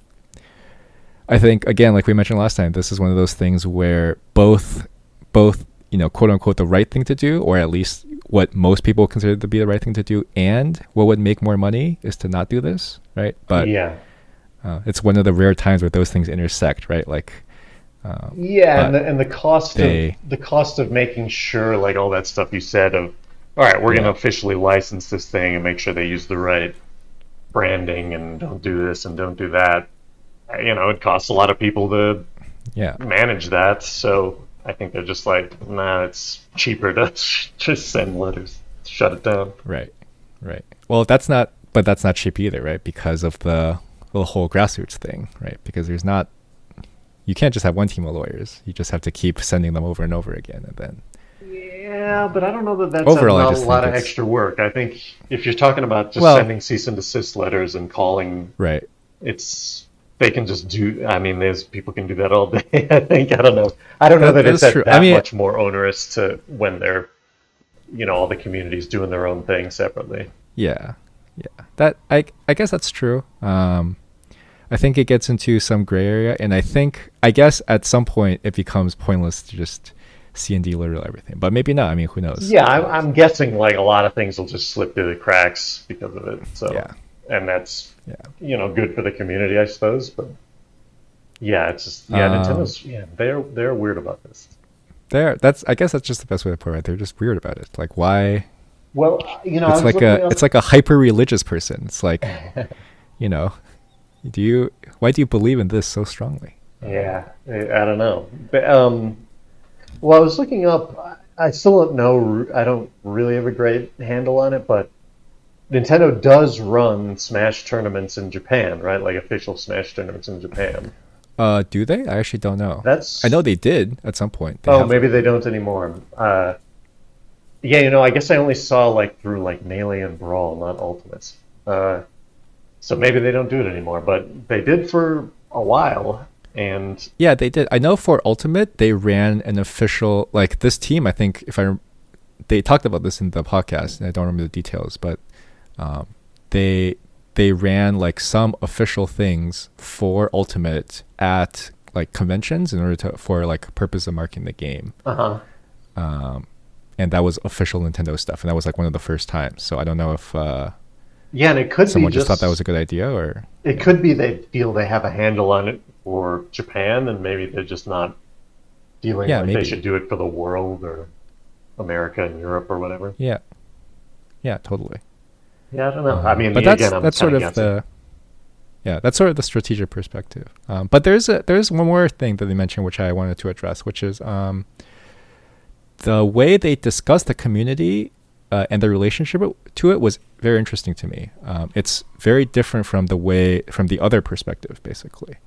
again, like we mentioned last time, this is one of those things where both, quote unquote, the right thing to do, or at least what most people consider to be the right thing to do, and what would make more money is to not do this, right? But yeah, it's one of the rare times where those things intersect, right? Like, and the cost of making sure, like all that stuff you said of, all right, we're going to officially license this thing and make sure they use the right branding and don't do this and don't do that. It costs a lot of people to manage that. So I think they're just like, nah, it's cheaper to just send letters, shut it down. Right. Well, that's not cheap either, right? Because of the whole grassroots thing, right? Because you can't just have one team of lawyers. You just have to keep sending them over and over again, and then. Yeah, but I don't know that that's overall, a lot of extra work. I think if you're talking about just sending cease and desist letters and calling, right? They can just do. I mean, people can do that all day. I think. I don't know that it's that much more onerous to when they're, all the communities doing their own thing separately. Yeah. That I guess that's true. I think it gets into some gray area, and I guess at some point it becomes pointless to just C&D literally everything, but maybe not. I mean, who knows? Yeah, I'm guessing like a lot of things will just slip through the cracks because of it. So and that's good for the community, I suppose. But it's just Nintendo's they're weird about this. I guess that's just the best way to put it. Right? They're just weird about it. Like, why? Well, it's like a hyper religious person. It's like, why do you believe in this so strongly? Yeah, I don't know. But, I was looking up. I still don't know. I don't really have a great handle on it, but Nintendo does run Smash tournaments in Japan, right? Like official Smash tournaments in Japan. Do they? I actually don't know. I know they did at some point. Maybe they don't anymore. I guess I only saw like through like Melee and Brawl, not Ultimates. So maybe they don't do it anymore, but they did for a while. And yeah, they did. I know for Ultimate, they ran an official, like this team, I think they talked about this in the podcast, and I don't remember the details, but they ran like some official things for Ultimate at like conventions in order for like purpose of marketing the game. And that was official Nintendo stuff, and that was like one of the first times. So I don't know if and it could someone just thought that was a good idea, or it could be they feel they have a handle on it for Japan, and maybe they're just not feeling like they should do it for the world or America and Europe or whatever. Yeah, totally. Yeah, I don't know. I mean, but that's sort of the strategic perspective. But there's one more thing that they mentioned which I wanted to address, which is the way they discuss the community and the relationship to it was very interesting to me. It's very different from the other perspective, basically.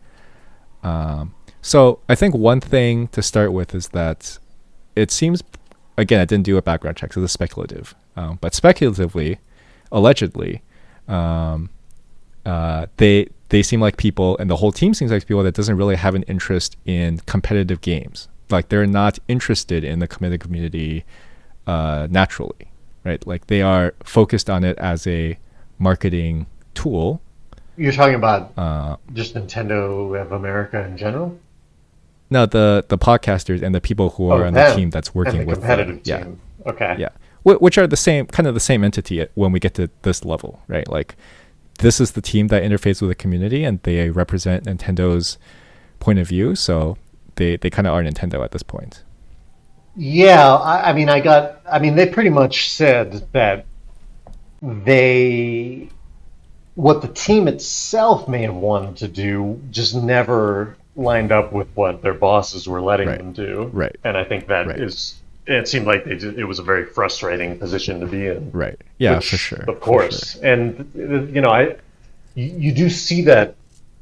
So I think one thing to start with is that it seems, again, I didn't do a background check, so this is speculative. But speculatively, allegedly, they seem like people, and the whole team seems like people that doesn't really have an interest in competitive games. Like they're not interested in the competitive community naturally, right? Like they are focused on it as a marketing tool. You're talking about just Nintendo of America in general? No, the podcasters and the people who are on the team that's working with the competitive team. Yeah. Okay. Yeah. Which are the same entity when we get to this level, right? Like this is the team that interfaces with the community and they represent Nintendo's point of view. So they kind of are Nintendo at this point. Yeah. I mean, they pretty much said that what the team itself may have wanted to do just never lined up with what their bosses were letting them do. Right. And I think that it seemed like it was a very frustrating position to be in. Right. Yeah, which, for sure. Of course. Sure. And you do see that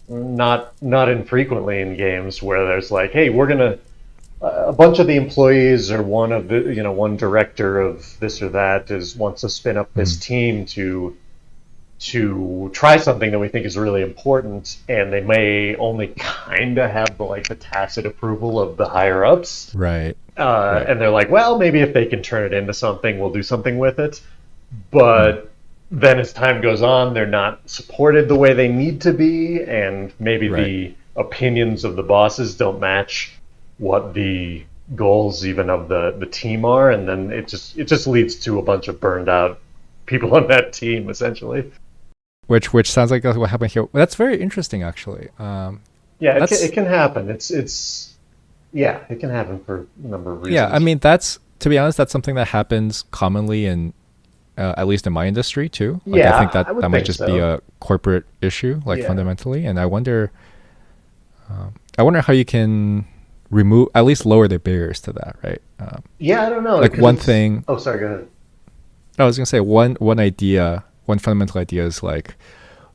not infrequently in games where there's like, hey, we're gonna a bunch of the employees or one director of this or that wants to spin up this team to try something that we think is really important, and they may only kind of have the tacit approval of the higher ups, right? And they're like, well, maybe if they can turn it into something, we'll do something with it. But then as time goes on, they're not supported the way they need to be, and maybe the opinions of the bosses don't match what the goals even of the team are, and then it just leads to a bunch of burned out people on that team, essentially. Which sounds like that's what happened here. That's very interesting, actually. It can happen. It can happen for a number of reasons. Yeah, I mean, to be honest, that's something that happens commonly in, at least in my industry too. I think that might just be a corporate issue, fundamentally. And I wonder how you can at least lower the barriers to that, right? I don't know. One thing. Oh, sorry. Go ahead. I was gonna say one fundamental idea is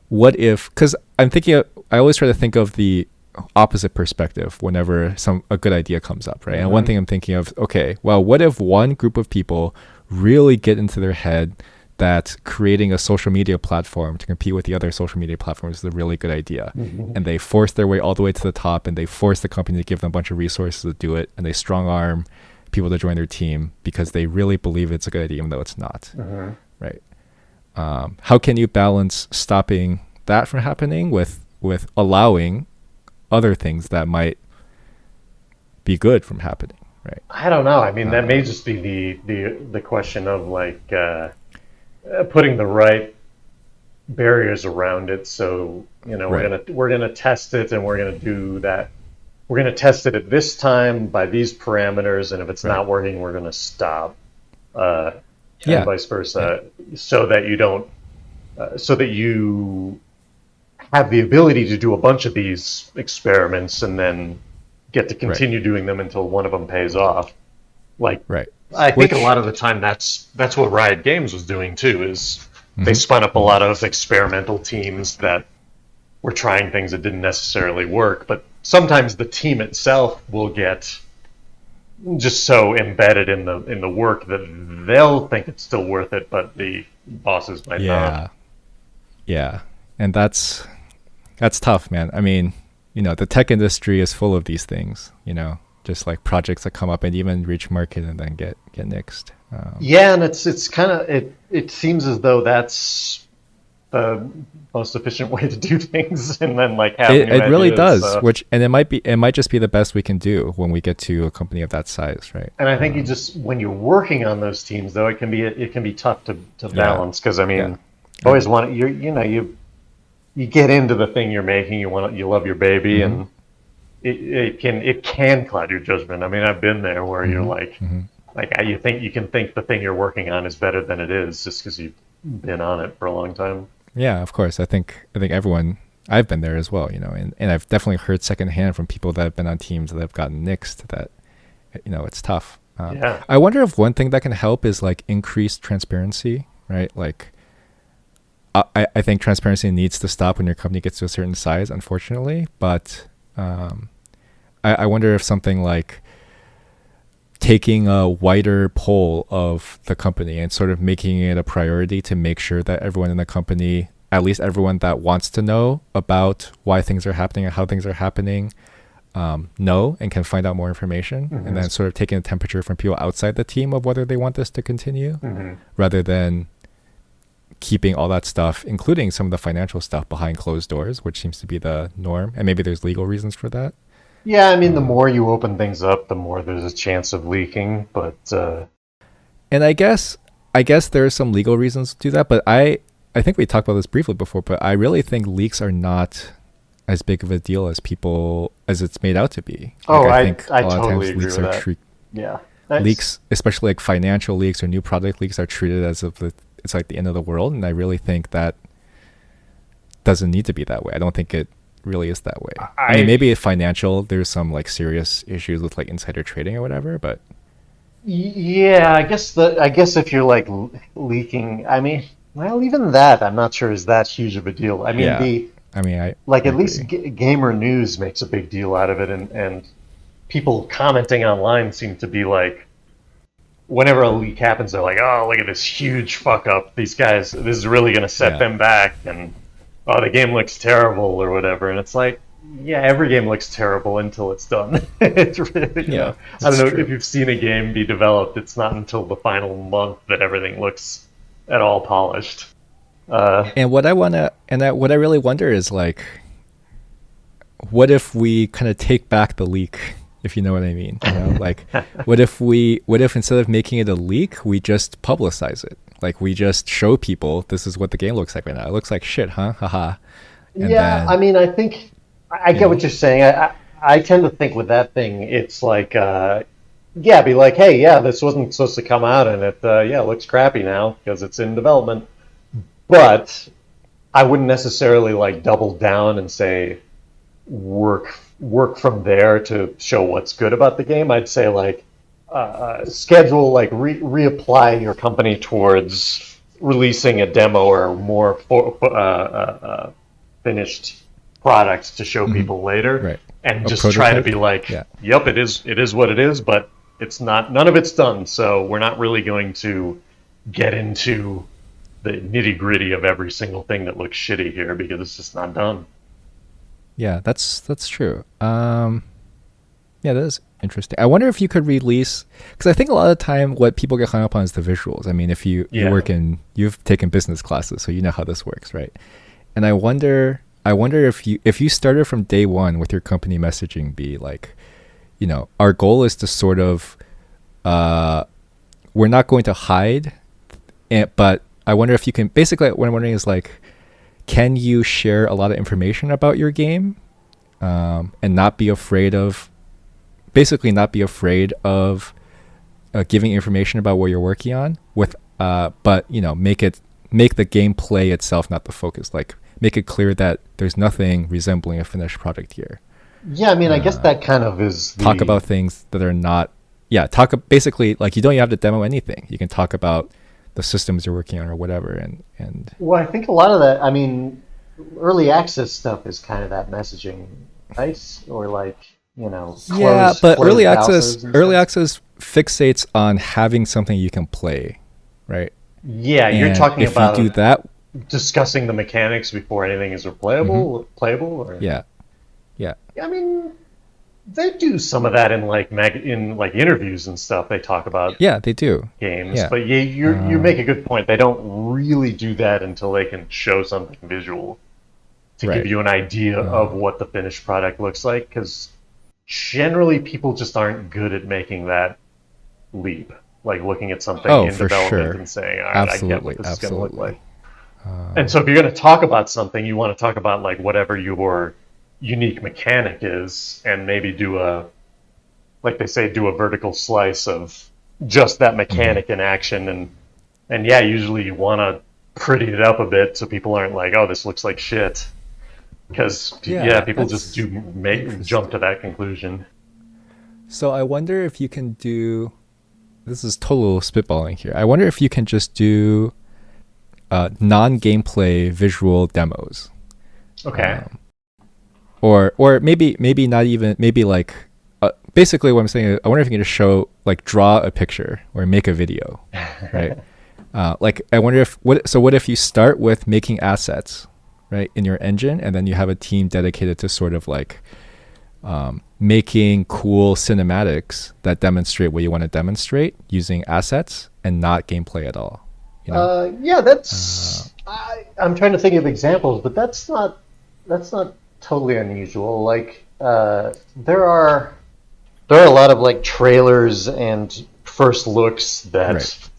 what if? Because I always try to think of the opposite perspective whenever a good idea comes up, right? And one thing I'm thinking of, okay, well, what if one group of people really get into their head that creating a social media platform to compete with the other social media platforms is a really good idea, and they force their way all the way to the top, and they force the company to give them a bunch of resources to do it, and they strong arm people to join their team because they really believe it's a good idea even though it's not, right? How can you balance stopping that from happening with allowing other things that might be good from happening, right? I don't know. I mean, that may just be the question of putting the right barriers around it. So we're gonna test it, and we're gonna do that. We're gonna test it at this time by these parameters, and if it's not working, we're gonna stop. And vice versa, so that you don't, so that you have the ability to do a bunch of these experiments and then get to continue doing them until one of them pays off. I think a lot of the time that's what Riot Games was doing too. Is they spun up a lot of experimental teams that were trying things that didn't necessarily work, but sometimes the team itself will get just so embedded in the work that they'll think it's still worth it, but the bosses might not. Yeah, and that's tough, man. I mean, the tech industry is full of these things. Just like projects that come up and even reach market and then get nixed. And it's kind of it seems as though that's the most efficient way to do things, and then have it really does. And it might just be the best we can do when we get to a company of that size, right? And I think when you're working on those teams, though, it can be tough to balance, because you always want you get into the thing you're making, you love your baby, and it can cloud your judgment. I mean, I've been there where you're you think you can think the thing you're working on is better than it is just because you've been on it for a long time. Yeah, of course. I think everyone, I've been there as well, and I've definitely heard secondhand from people that have been on teams that have gotten nixed that, it's tough. I wonder if one thing that can help is increased transparency, right? I think transparency needs to stop when your company gets to a certain size, unfortunately, but I wonder if something like taking a wider poll of the company and sort of making it a priority to make sure that everyone in the company at least everyone that wants to know about why things are happening and how things are happening know and can find out more information, and then sort of taking a temperature from people outside the team of whether they want this to continue, rather than keeping all that stuff, including some of the financial stuff, behind closed doors, which seems to be the norm. And maybe there's legal reasons for that. Yeah, I mean, the more you open things up, the more there's a chance of leaking. But and I guess there are some legal reasons to do that. But I think we talked about this briefly before. But I really think leaks are not as big of a deal as it's made out to be. I think I totally agree with that. Yeah, leaks, especially like financial leaks or new product leaks, are treated as if it's like the end of the world, and I really think that doesn't need to be that way. I don't think it really is that way. I mean, maybe financial, there's some like serious issues with like insider trading or whatever, but yeah, I guess if you're like leaking, I mean, well, even that I'm not sure is that huge of a deal. I mean, I at least Gamer News makes a big deal out of it, and people commenting online seem to be like, whenever a leak happens, they're like, oh, look at this huge fuck up. These guys, this is really going to set them back. And, oh, the game looks terrible or whatever. And it's like, yeah, every game looks terrible until it's done. It's really, you know, I don't know if you've seen a game be developed. It's not until the final month that everything looks at all polished. And what I really wonder is, like, what if we kind of take back the leak? If you know what I mean, you know, like, what if instead of making it a leak, we just publicize it? Like, we just show people this is what the game looks like right now. It looks like shit, huh? Haha. Yeah, I mean, I think I get what you're saying. I tend to think with that thing, it's like, be like, hey, yeah, this wasn't supposed to come out, and it looks crappy now because it's in development. But I wouldn't necessarily like double down and say work from there to show what's good about the game. I'd say like schedule, like reapply your company towards releasing a demo or more finished products to show people later, right? And just try to be like, yep, it is what it is, but none of it's done, so we're not really going to get into the nitty gritty of every single thing that looks shitty here because it's just not done. Yeah, that's true. Yeah, that is interesting. I wonder if you could release, because I think a lot of the time what people get hung up on is the visuals. I mean, if you you've taken business classes, so you know how this works, right? And I wonder if you started from day one with your company messaging be like, you know, our goal is to sort of, we're not going to hide, but I wonder if you can, basically what I'm wondering is like, can you share a lot of information about your game, and not be afraid of giving information about what you're working on with, but you know, make the gameplay itself not the focus. Like, make it clear that there's nothing resembling a finished product here. Yeah, I mean, I guess that kind of is talk about things that are not. Yeah, basically, like, you don't even have to demo anything. You can talk about the systems you're working on or whatever, and well, I think a lot of that, I mean, early access stuff is kind of that messaging, right? Or like, you know, but early access fixates on having something you can play, right? Yeah, and you're talking about if you do that, discussing the mechanics before anything is playable, or yeah. I mean, they do some of that in like interviews and stuff. They talk about they do games, but you make a good point. They don't really do that until they can show something visual to give you an idea of what the finished product looks like. Because generally, people just aren't good at making that leap, like looking at something in development and saying, "All right, I get what this is going to look like." And so, if you're going to talk about something, you want to talk about like whatever your unique mechanic is, and maybe do a vertical slice of just that mechanic in action, and usually you want to pretty it up a bit so people aren't like, oh, this looks like shit, because people just do jump to that conclusion. So I wonder if you can do, this is total spitballing here, I wonder if you can just do non-gameplay visual demos. Okay. Or maybe not even, maybe like, basically what I'm saying is, I wonder if you can just draw a picture or make a video, right? Like I wonder if what if you start with making assets, right, in your engine, and then you have a team dedicated to sort of like making cool cinematics that demonstrate what you want to demonstrate using assets and not gameplay at all. You know? Yeah, that's. I'm trying to think of examples, but that's not totally unusual. Like there are a lot of like trailers and first looks that Right.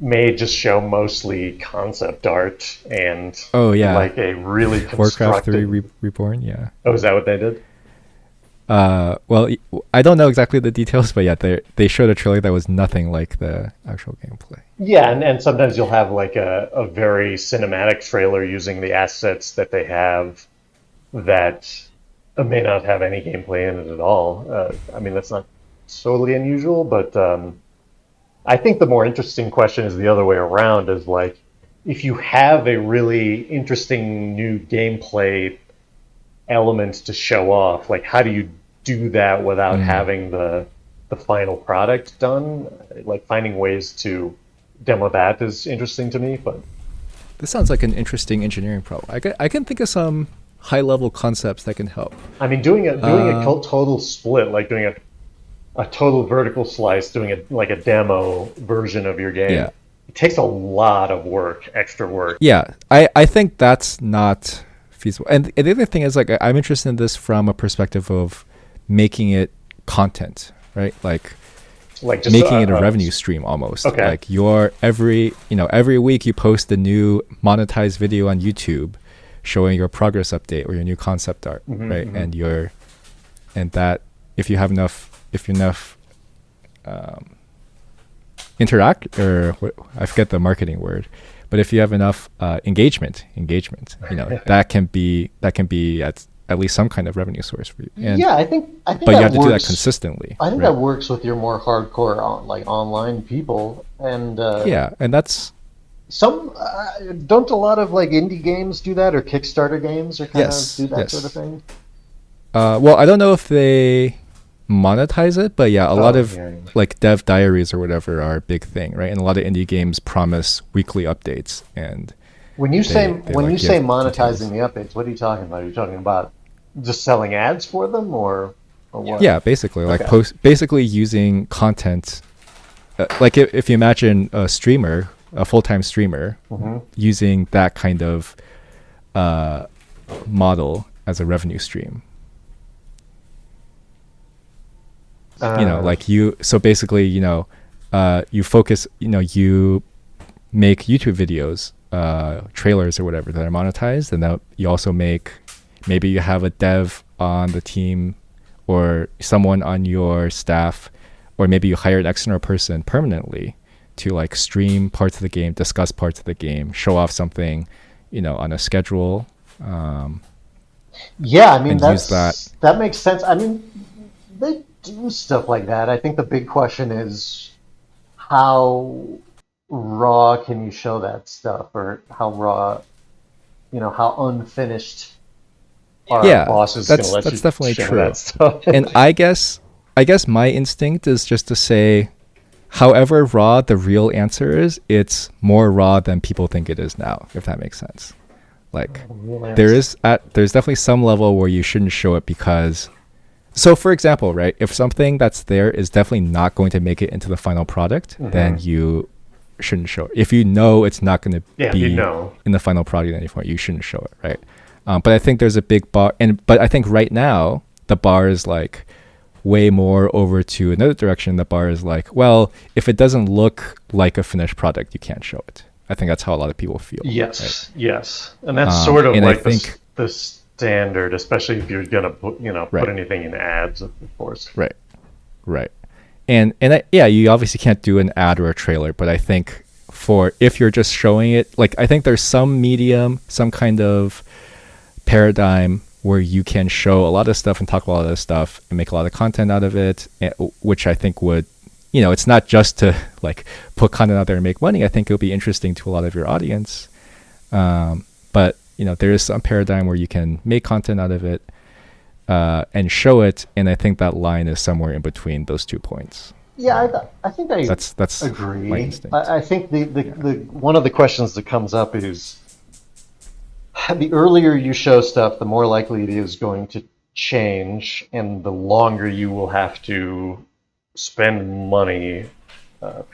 may just show mostly concept art and Oh yeah, like a really Warcraft 3 constructed. Reborn. Yeah. Oh, is that what they did? Well, I don't know exactly the details, but yeah, they showed a trailer that was nothing like the actual gameplay. Yeah, and sometimes you'll have like a very cinematic trailer using the assets that they have that may not have any gameplay in it at all. I mean, that's not totally unusual, but I think the more interesting question is the other way around, is like if you have a really interesting new gameplay element to show off, like how do you do that without Mm. having the final product done? Like finding ways to demo that is interesting to me, but This sounds like an interesting engineering problem. I can think of some high level concepts that can help. I mean doing a Um, total split, like doing a total vertical slice, doing a demo version of your game, yeah, it takes a lot of work, extra work. yeah. I think that's not feasible. And the other thing is like I'm interested in this from a perspective of making it content, right? Like Like just making it a revenue stream almost. okay. Like your every week you post a new monetized video on YouTube showing your progress update or your new concept art, right? Hmm. And that if you enough um, interact or I forget the marketing word, but if you have enough engagement, that can be at least some kind of revenue source for you. And Yeah, I think but you that have to do that works. consistently, I think right? that works with your more hardcore like online people, and Yeah, and that's some don't a lot of like indie games do that, or Kickstarter games, or kind of do yes, that sort of yes. thing. Well, I don't know if they monetize it, but yeah, a lot Oh of yeah. like dev diaries or whatever are a big thing, right? And a lot of indie games promise weekly updates, and they When like you say give monetizing details. the updates, what are you talking about? Are you talking about just selling ads for them, or what? Yeah, basically like Okay. basically using content. Like if you imagine a streamer, a full-time streamer, Hmm. using that kind of uh, model as a revenue stream. Uh, Like you. So basically, you focus. You make YouTube videos, trailers or whatever that are monetized, and then you also make. Maybe you have a dev on the team, or someone on your staff, or maybe you hire an external person permanently to like stream parts of the game, discuss parts of the game, show off something, on a schedule, yeah, I mean and use that. that makes sense. I mean, they do stuff like that. I think the big question is how raw can you show that stuff, or how raw, how unfinished our Yeah, boss is going to let that's you definitely show that true. stuff. And I guess my instinct is just to say, however raw the real answer is, it's more raw than people think it is now, if that makes sense. Like there's definitely some level where you shouldn't show it because, so for example, right, if something that's there is definitely not going to make it into the final product, Hmm. then you shouldn't show it. If you know it's not going to Yeah, you be know. in the final product anymore, you shouldn't show it, right? But I think there's a big bar, but I think right now the bar is like way more over to another direction. The bar is like, well, if it doesn't look like a finished product, you can't show it. I think that's how a lot of people feel, right? Yes, yes, and that's sort of And I like think, the standard, especially if you're gonna put right, anything in ads, of course. right, right. Yeah, you obviously can't do an ad or a trailer, but I think for if you're just showing it, like I think there's some medium, some kind of paradigm where you can show a lot of stuff and talk about a lot of stuff and make a lot of content out of it, which I think would, it's not just to like put content out there and make money. I think it'll be interesting to a lot of your audience. But there is some paradigm where you can make content out of it and show it, and I think that line is somewhere in between those 2 points. Yeah, I think I That's my agree. instinct. I think Yeah. the one of the questions that comes up is the earlier you show stuff, the more likely it is going to change, and the longer you will have to spend money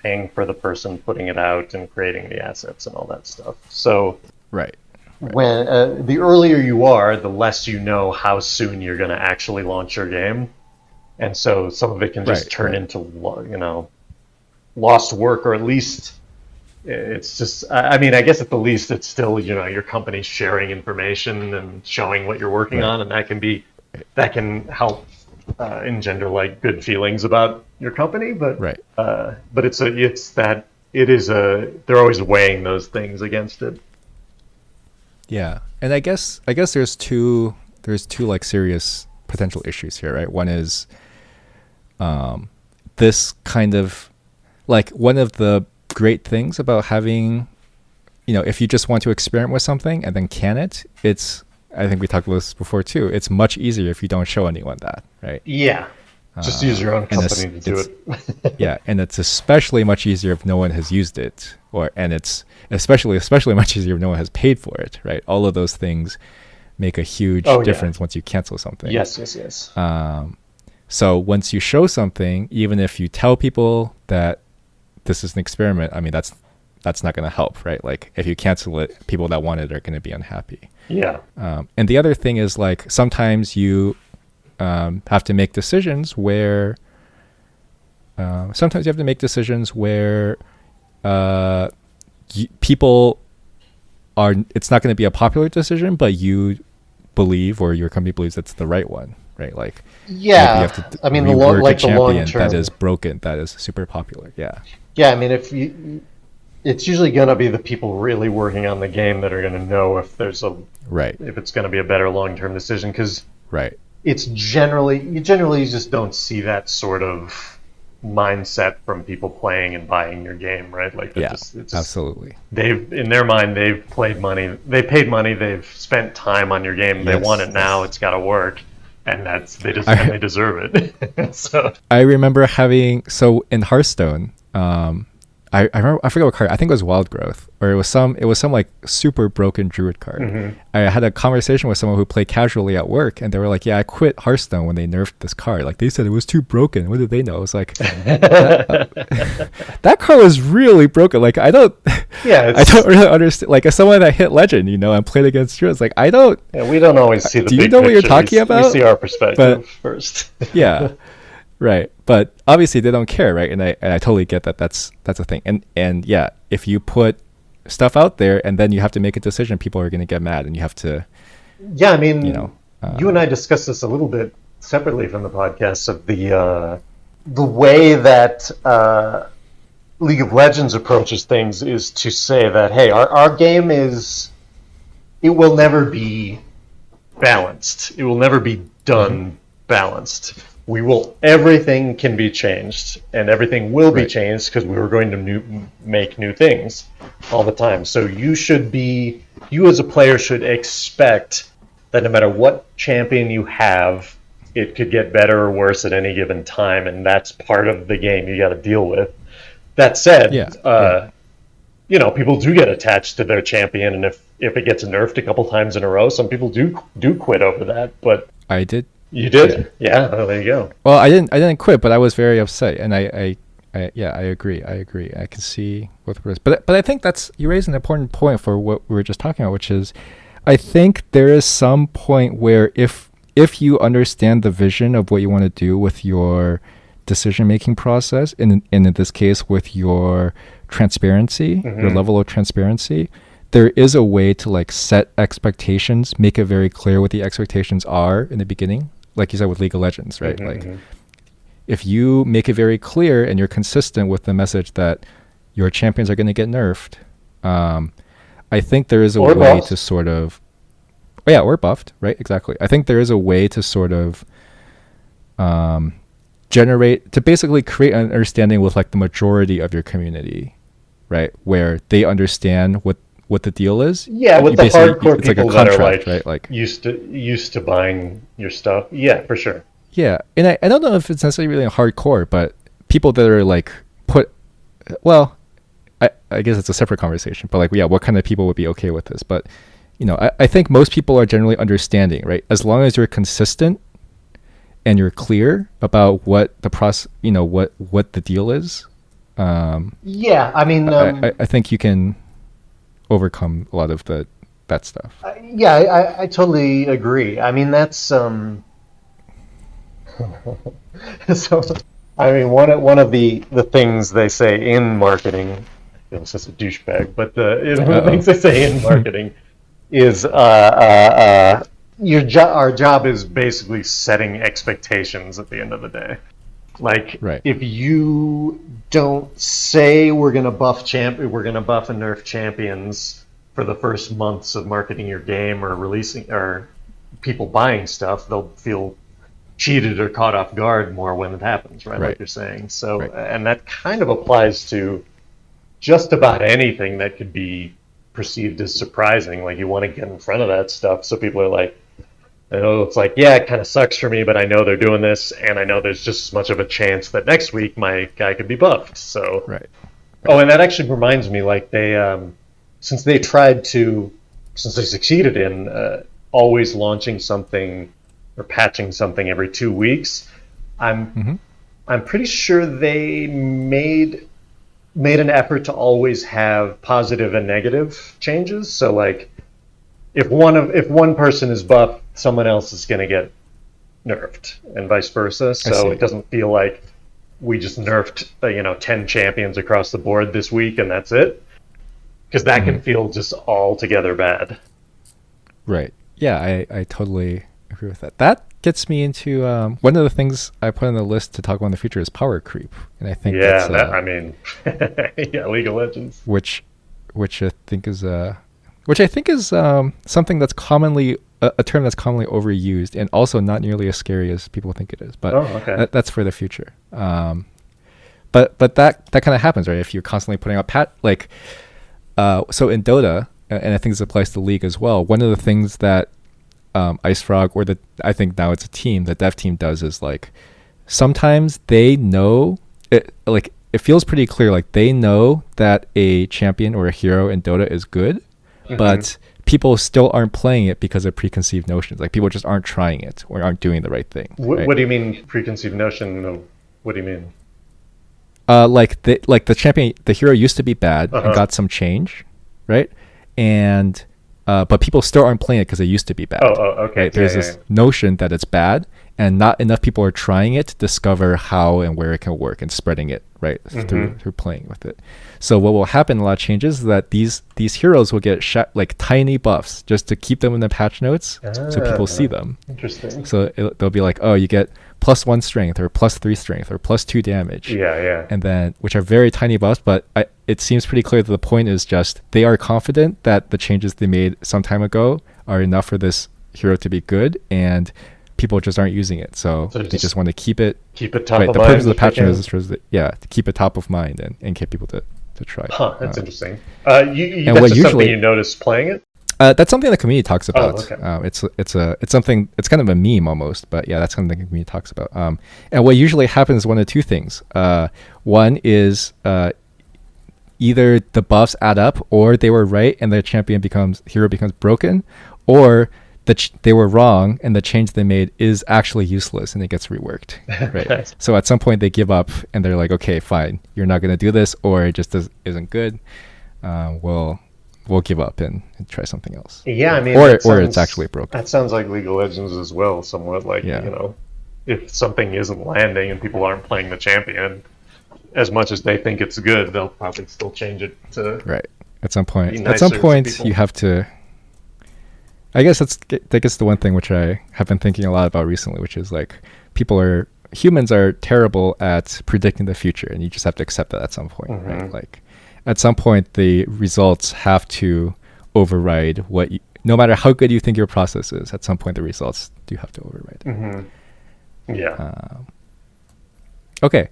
paying for the person putting it out and creating the assets and all that stuff. So Right. Right. when the earlier you are, the less you know how soon you're going to actually launch your game, and so some of it can just Right. turn Right. into lost work, or at least it's just, I mean, I guess at the least it's still, your company sharing information and showing what you're working Right. on, and that can help engender like good feelings about your company. Right. But they're always weighing those things against it. Yeah. And I guess there's two like serious potential issues here, right? One is this kind of like one of the great things about having, if you just want to experiment with something and then can it, I think we talked about this before too. It's much easier if you don't show anyone that, right? Yeah, just use your own And company to do it. yeah, and it's especially much easier if no one has used it, and it's especially much easier if no one has paid for it, right? All of those things make a huge Oh, yeah. difference once you cancel something. Yes. So once you show something, even if you tell people that this is an experiment, I mean that's not going to help, right? Like if you cancel it, people that want it are going to be unhappy. Yeah. And the other thing is like sometimes you have to make decisions where people are. It's not going to be a popular decision, but you believe or your company believes it's the right one, right? Like maybe you Yeah. have to I mean, rework a the long champion term. that is broken, that is super popular. Yeah, Yeah, I mean, it's usually going to be the people really working on the game that are going to know if right, it's going to be a better long term decision, because right. it's you just don't see that sort of mindset from people playing and buying your game, right? Like Yeah, it's just, absolutely. in their mind they've paid money, they've spent time on your game, they want Yes, it now, yes. it's got to work, and I they deserve it. So I remember having in Hearthstone. I remember, I forget what card. I think it was Wild Growth, or it was some like super broken Druid card. mm-hmm. I had a conversation with someone who played casually at work, and they were like, "Yeah, I quit Hearthstone when they nerfed this card. Like they said it was too broken. What did they know?" I was like, that card was really broken. Like I don't really understand. Like as someone that hit Legend, and played against Druids, like I don't. Yeah, we don't always see the Do you big know what you're picture. talking about? We see our perspective But first. yeah. Right, but obviously they don't care, right? And I totally get that. That's a thing. And yeah, if you put stuff out there and then you have to make a decision, people are going to get mad, and you have to. Yeah, I mean, you and I uh, discussed this a little bit separately from the podcast, of the way that League of Legends approaches things is to say that, hey, our game it will never be balanced. It will never be done balanced. Everything can be changed, and everything will be Right. changed, because we were going to make new things all the time. So you as a player should expect that no matter what champion you have, it could get better or worse at any given time, and that's part of the game you got to deal with. That Yeah, said, yeah. people do get attached to their champion, and if it gets nerfed a couple times in a row, some people do quit over that. But I did. you Yeah. did, yeah. Oh, there you go. Well, I didn't quit, but I was very upset, and yeah, I agree. I can see both ways, but I think you raise an important point for what we were just talking about, which is, I think there is some point where if you understand the vision of what you want to do with your decision making process, and in this case with your transparency, your level of transparency, there is a way to like set expectations, make it very clear what the expectations are in the beginning, like you said with League of Legends, right? Like if you make it very clear and you're consistent with the message that your champions are going to get nerfed, I think there is a Or way buffed. to sort of, oh yeah, or buffed, right? Exactly. I think there is a way to sort of basically create an understanding with like the majority of your community, right? Where they understand what the deal is. Yeah, with You the basically, hardcore it's like a people that are contract, like right? Like, used to buying your stuff. Yeah, for sure. yeah, and I don't know if it's necessarily really hardcore, but people that are like well, I guess it's a separate conversation, but like, yeah, what kind of people would be okay with this? But, I think most people are generally understanding, right? As long as you're consistent and you're clear about what the what the deal is. Yeah, I mean, I think you can overcome a lot of that stuff. yeah, I totally agree. I mean, that's so. I mean, one of the things they say in marketing, I feel such a douchebag, but one of the things they say in marketing is our job is basically setting expectations at the end of the day. Like, Right. if you don't say we're gonna buff and nerf champions for the first months of marketing your game or releasing or people buying stuff, they'll feel cheated or caught off guard more when it happens, right? Like you're saying. So, and that kind of applies to just about anything that could be perceived as surprising. Like, you want to get in front of that stuff so people are like, it's like, yeah, it kind of sucks for me, but I know they're doing this, and I know there's just as much of a chance that next week my guy could be buffed. So, Oh, and that actually reminds me, like, since they succeeded in always launching something or patching something every 2 weeks, I'm pretty sure they made an effort to always have positive and negative changes. So, like, if one person is buffed, someone else is going to get nerfed, and vice versa. So it doesn't feel like we just nerfed 10 champions across the board this week and that's it, because that can feel just altogether bad. Right. Yeah, I totally agree with that. That gets me into one of the things I put on the list to talk about in the future is power creep, and I think League of Legends, which I think is something that's commonly a term that's commonly overused and also not nearly as scary as people think it is. But that's for the future. But that kind of happens, right? If you're constantly putting out so in Dota, and I think this applies to League as well. One of the things that Ice Frog, I think now it's a team, the dev team does is, like, sometimes they know it, like, it feels pretty clear, like they know that a champion or a hero in Dota is good, but people still aren't playing it because of preconceived notions. Like, people just aren't trying it or aren't doing the right thing. What do you mean preconceived notion? What do you mean? Like the champion, the hero used to be bad and got some change, right? And but people still aren't playing it because it used to be bad. Okay. Right? There's this notion that it's bad, and not enough people are trying it to discover how and where it can work and spreading it through playing with it. So what will happen in a lot of changes is that these heroes will get like tiny buffs just to keep them in the patch notes so people see them. Interesting. So they'll be like, oh, you get +1 strength or +3 strength or +2 damage. Yeah. And then, which are very tiny buffs, but it seems pretty clear that the point is just they are confident that the changes they made some time ago are enough for this hero to be good, and people just aren't using it. So they just want to keep it top of mind. The purpose of the patch notes is to keep it top of mind and get people to try it. That's interesting. That's just something you noticed playing it? That's something the community talks about. Okay. It's something. It's kind of a meme almost, but yeah, that's something the community talks about. And what usually happens is one of two things. One is either the buffs add up, or they were right and the hero becomes broken, or they were wrong and the change they made is actually useless and it gets reworked. Right. So at some point they give up and they're like, okay, fine, you're not going to do this, or it just isn't good. We'll give up and try something else. Yeah, I mean, or it's actually broken. That sounds like League of Legends as well, somewhat. Like, if something isn't landing and people aren't playing the champion as much as they think it's good, they'll probably still change it to At some point, you have to. I guess that gets the one thing which I have been thinking a lot about recently, which is like humans are terrible at predicting the future, and you just have to accept that at some point, right? Like, at some point, the results have to override no matter how good you think your process is, at some point the results do have to override. Yeah. Okay.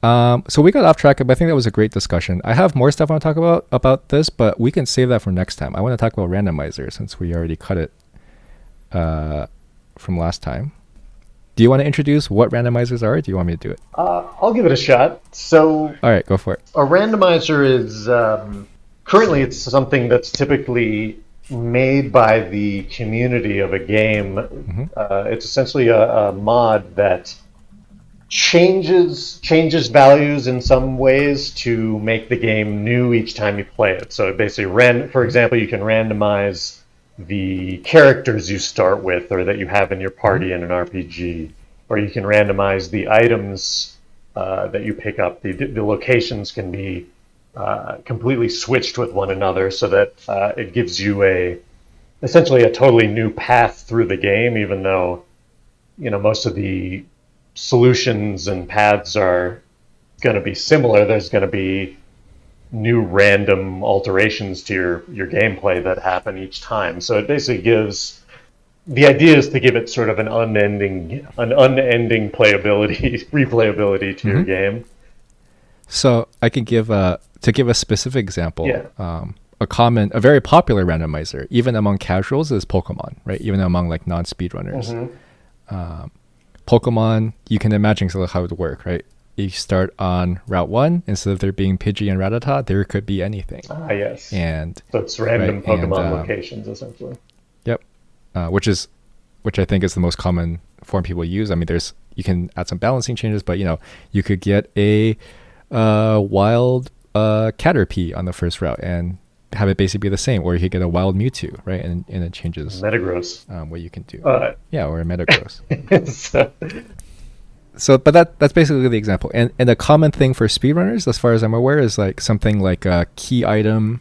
So we got off track, but I think that was a great discussion. I have more stuff I want to talk about this, but we can save that for next time. I want to talk about randomizers since we already cut it from last time. do you want to introduce what randomizers are, or do you want me to do it? I'll give it a shot. So, All right, go for it. a randomizer is currently it's something that's typically made by the community of a game. It's essentially a mod that changes values in some ways to make the game new each time you play it. So it basically for example, you can randomize the characters you start with or that you have in your party in an RPG, or you can randomize the items that you pick up. The locations can be completely switched with one another, so that it gives you essentially a totally new path through the game, even though most of the solutions and paths are going to be similar. There's going to be new random alterations to your gameplay that happen each time. So it basically the idea is to give it sort of an unending replayability to your game. So I can give to give a specific example. Yeah. A very popular randomizer, even among casuals, is Pokemon, right? Even among like non-speedrunners. Pokemon, you can imagine sort of how it would work, right? You start on Route 1, instead of there being Pidgey and Rattata, there could be anything. Yes. So it's random Pokemon locations, essentially. Yep. Which I think is the most common form people use. I mean, you can add some balancing changes, but you could get a wild Caterpie on the first route and have it basically be the same, or you could get a wild Mewtwo, right? And it changes Metagross. What you can do. Or a Metagross. But that's basically the example. And a common thing for speedrunners, as far as I'm aware, is like something like a key item,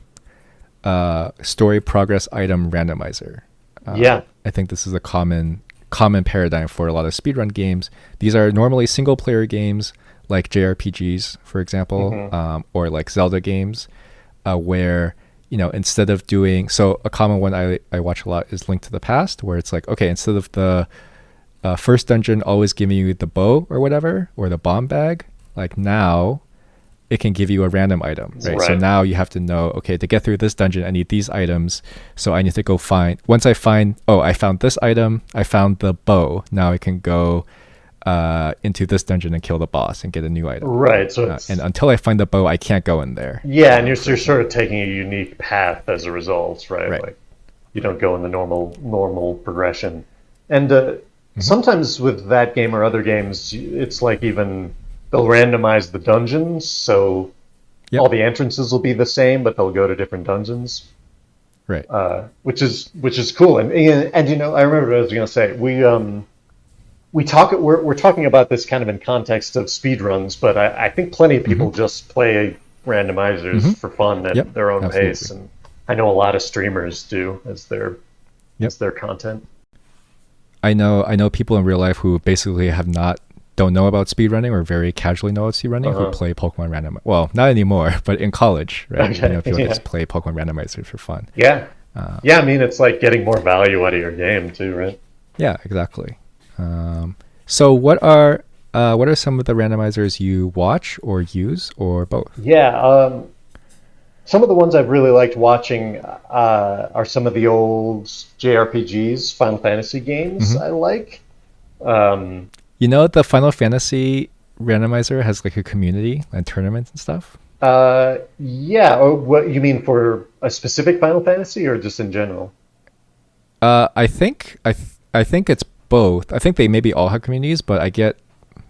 story progress item randomizer. I think this is a common paradigm for a lot of speedrun games. These are normally single player games like JRPGs, for example, or like Zelda games, where instead of doing, so a common one I watch a lot is Link to the Past, where it's like, okay, instead of the first dungeon always giving you the bow or whatever, or the bomb bag, like now it can give you a random item, right? So now you have to know, okay, to get through this dungeon, I need these items. So I need to go once I found this item, I found the bow. Now I can go into this dungeon and kill the boss and get a new item. Right. So and until I find the bow, I can't go in there. Yeah, and you're sort of taking a unique path as a result, right? Like you don't go in the normal progression. And sometimes with that game or other games, it's like even they'll randomize the dungeons, so all the entrances will be the same, but they'll go to different dungeons. Right. Which is cool. And I remember what I was going to say. We're talking about this kind of in context of speedruns, but I think plenty of people just play randomizers for fun at their own pace, and I know a lot of streamers do as their content. I know people in real life who basically don't know about speedrunning or very casually know about speedrunning who play Pokemon randomizer. Well, not anymore, but in college, right? People just play Pokemon randomizers for fun. Yeah. I mean, it's like getting more value out of your game too, right? Yeah, exactly. So what are some of the randomizers you watch or use, or both? Yeah, some of the ones I've really liked watching are some of the old JRPGs, Final Fantasy games I like. The Final Fantasy randomizer has like a community and tournaments and stuff? Yeah. Or what you mean, for a specific Final Fantasy or just in general? I think it's both. I think they maybe all have communities, but I get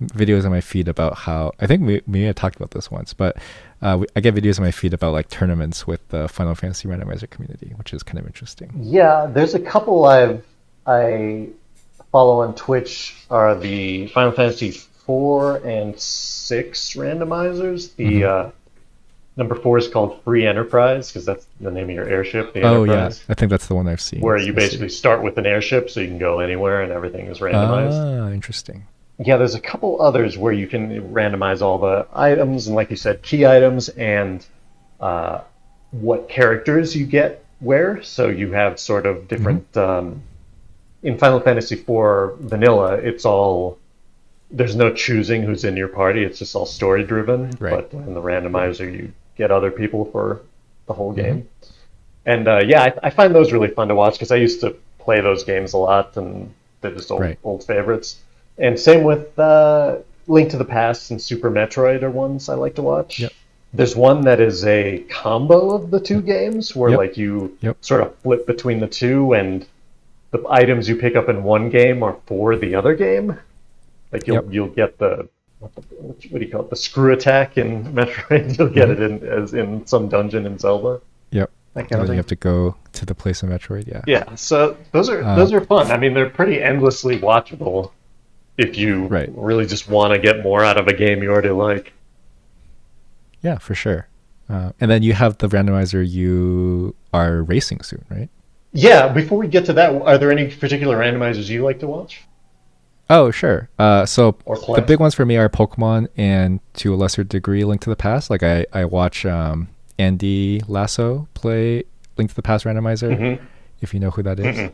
videos on my feed about how, I think we may have talked about this once, but I get videos on my feed about like tournaments with the Final Fantasy randomizer community, which is kind of interesting. Yeah, there's a couple I follow on Twitch are the Final Fantasy 4 and 6 randomizers. The number 4 is called Free Enterprise, because that's the name of your airship. The Enterprise, yeah, I think that's the one I've seen. Where you basically start with an airship, so you can go anywhere, and everything is randomized. Ah, interesting. Yeah, there's a couple others where you can randomize all the items, and like you said, key items, and what characters you get where. So you have sort of different... in Final Fantasy IV Vanilla, there's no choosing who's in your party. It's just all story driven. Right. But in the randomizer, you get other people for the whole game. And I find those really fun to watch because I used to play those games a lot, and they're just old favorites. And same with Link to the Past and Super Metroid are ones I like to watch. Yep. There's one that is a combo of the two games where Yep. like you Yep. sort of flip between the two, and the items you pick up in one game are for the other game. Like you'll get the what do you call it? The screw attack in Metroid. You'll get it as in some dungeon in Zelda. Yep. That kind And of then thing. you have to go to the place in Metroid. Yeah. Yeah, so those are fun. I mean, they're pretty endlessly watchable if you Right. really just want to get more out of a game you already like. Yeah, for sure. And then you have the randomizer you are racing soon, right? Yeah, before we get to that, are there any particular randomizers you like to watch Oh, sure. So or play? the big ones for me are Pokemon and to a lesser degree Link to the Past. Like I watch Andy Lasso play Link to the Past randomizer, if you know who that is.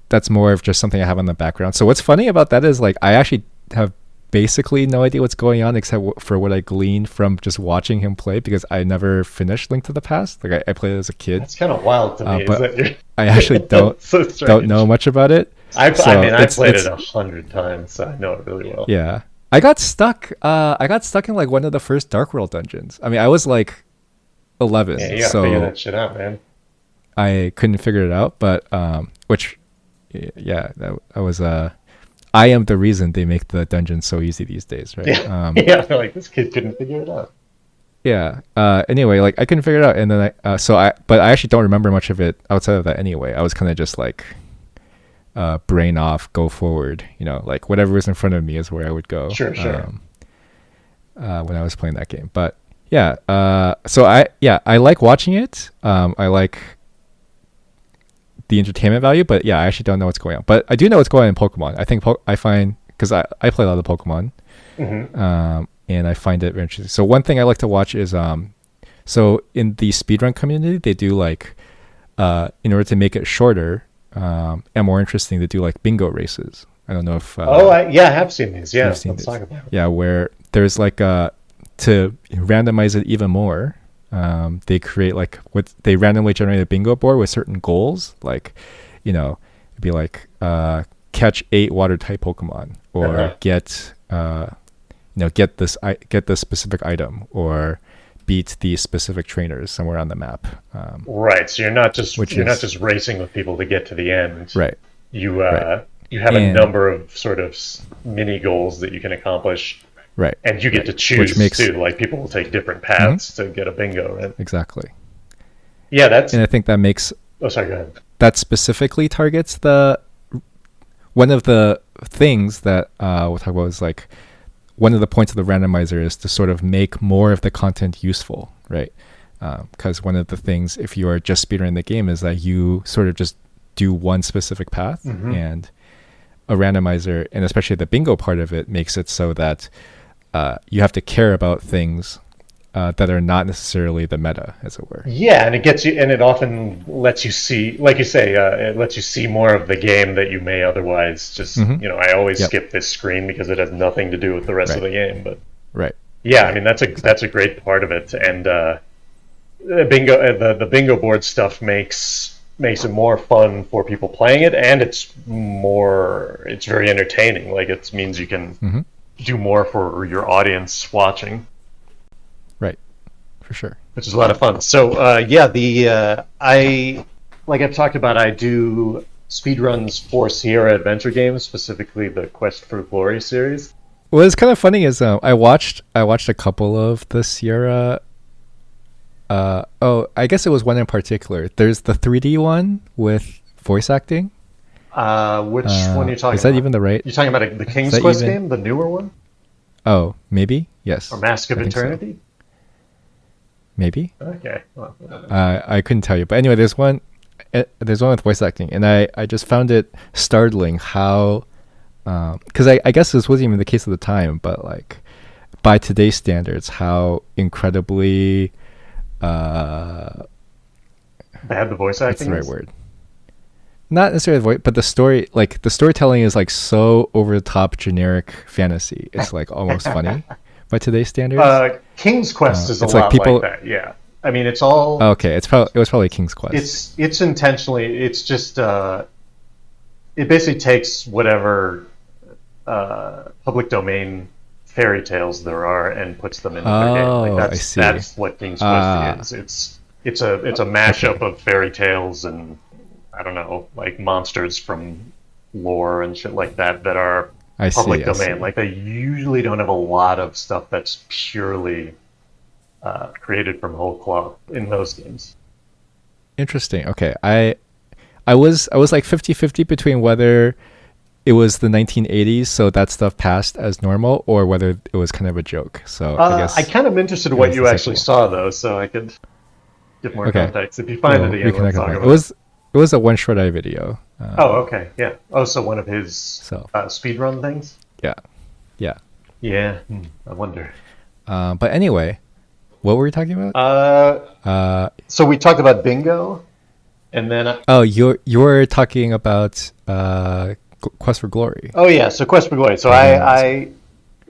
That's more of just something I have in the background. So what's funny about that is like I actually have basically no idea what's going on except for what I gleaned from just watching him play because I never finished Link to the Past. Like I played it as a kid. That's kind of wild to me. But I actually don't so don't know much about it. I mean, I played it 100 times, so I know it really well. Yeah. I got stuck in like one of the first Dark World dungeons. I mean, I was like 11, Yeah, you gotta so figure that shit out, man. I couldn't figure it out, but which yeah, that was I am the reason they make the dungeons so easy these days, right? Yeah, yeah, I feel like this kid couldn't figure it out. Yeah. Anyway, like I couldn't figure it out, and then but I actually don't remember much of it outside of that anyway. I was kind of just like brain off, go forward, like whatever was in front of me is where I would go. Sure. When I was playing that game. But yeah, so I like watching it. I like the entertainment value, but yeah, I actually don't know what's going on. But I do know what's going on in Pokemon. I think I find, because I play a lot of Pokemon, and I find it very interesting. So one thing I like to watch is so in the speedrun community, they do like in order to make it shorter and more interesting, they do like bingo races. I don't know if I have seen these. Yeah, let's talk about it. Yeah, where there's like to randomize it even more, they create like they randomly generate a bingo board with certain goals, like it'd be like catch 8 water type Pokemon, or get this specific item, or beat these specific trainers somewhere on the map. Right. So you're not just racing with people to get to the end. Right. You have a number of sort of mini goals that you can accomplish. Right. And you get to choose too. Like people will take different paths to get a bingo, right? Exactly. Yeah, and I think that makes. Oh, sorry. Go ahead. That specifically targets one of the things that we'll talk about is like one of the points of the randomizer is to sort of make more of the content useful, right? Because one of the things, if you are just speedrunning the game, is that you sort of just do one specific path, and a randomizer, and especially the bingo part of it, makes it so that you have to care about things that are not necessarily the meta, as it were. Yeah, and it often lets you see, like you say, it lets you see more of the game that you may otherwise just, I always skip this screen because it has nothing to do with the rest of the game. But yeah, I mean that's a great part of it, and the bingo board stuff makes it more fun for people playing it, and it's very entertaining. Like it means you can do more for your audience watching. Right, for sure. Which is a lot of fun. So I've talked about, I do speedruns for Sierra Adventure games, specifically the Quest for Glory series. What's kind of funny is I watched a couple of the Sierra. I guess it was one in particular. There's the 3D one with voice acting. Which one are you talking about? Is that even the right? You're talking about the King's Quest game, the newer one? Oh, maybe? Yes. Or Mask of Eternity? So. Maybe. Okay. I couldn't tell you, but anyway, there's one with voice acting, and I just found it startling how, because I guess this wasn't even the case at the time, but like by today's standards, how incredibly bad the voice acting. That's the right word. Not necessarily the voice, but the story, like the storytelling is like so over the top, generic fantasy. It's like almost funny by today's standards. King's Quest is a lot like that. Yeah, I mean it's all okay. It was probably King's Quest. It's intentionally. It's just it basically takes whatever public domain fairy tales there are and puts them into their game. Like Oh, I see. that's what King's Quest is. It's a mashup Okay. of fairy tales and I don't know, like monsters from lore and shit like that that are I see. public I see. domain. Like they usually don't have a lot of stuff that's purely created from whole cloth in those games. Interesting. Okay. I was like 50-50 between whether it was the 1980s, so that stuff passed as normal, or whether it was kind of a joke. So I I guess kind of interested in it what was the you second actually one. saw though, so I could give more Okay. context. If you find it We again, can let's talk talk about it. about it. It was a one short eye video. Oh, okay, yeah. Oh, so one of his So speedrun things? yeah, yeah. Yeah, I wonder. But anyway, what were we talking about? So we talked about bingo, and then Oh, you're talking about Quest for Glory. oh yeah, so Quest for Glory. So The randomizer.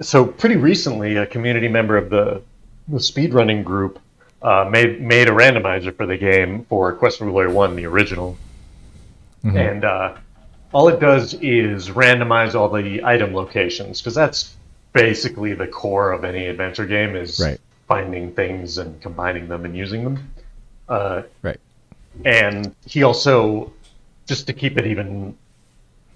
so pretty recently, a community member of the speedrunning group made a randomizer for the game for Quest for Glory One, the original, Hmm. and all it does is randomize all the item locations because that's basically the core of any adventure game is Right, finding things and combining them and using them. Uh, right, and he also, just to keep it even,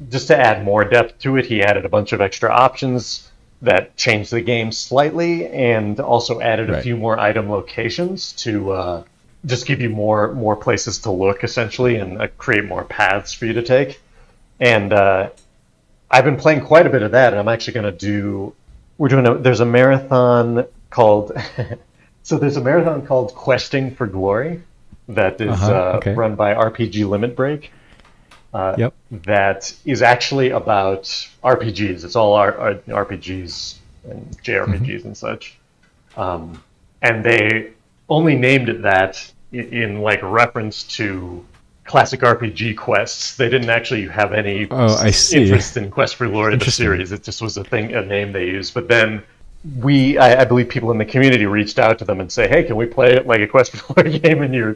just to add more depth to it, he added a bunch of extra options that changed the game slightly, and also added a right. few more item locations to just give you more places to look essentially, and create more paths for you to take. And I've been playing quite a bit of that, and I'm actually going to do. There's a marathon called. So there's a marathon called Questing for Glory that is Okay. run by RPG Limit Break. Yep. That is actually about RPGs. It's all RPGs and Hmm. JRPGs and such. And they only named it that in like reference to classic RPG quests. They didn't actually have any Oh, I see. interest in Quest for Glory, the Interesting. series. It just was a name they used. But then I believe people in the community reached out to them and say, "Hey, can we play like a Quest for Glory game in your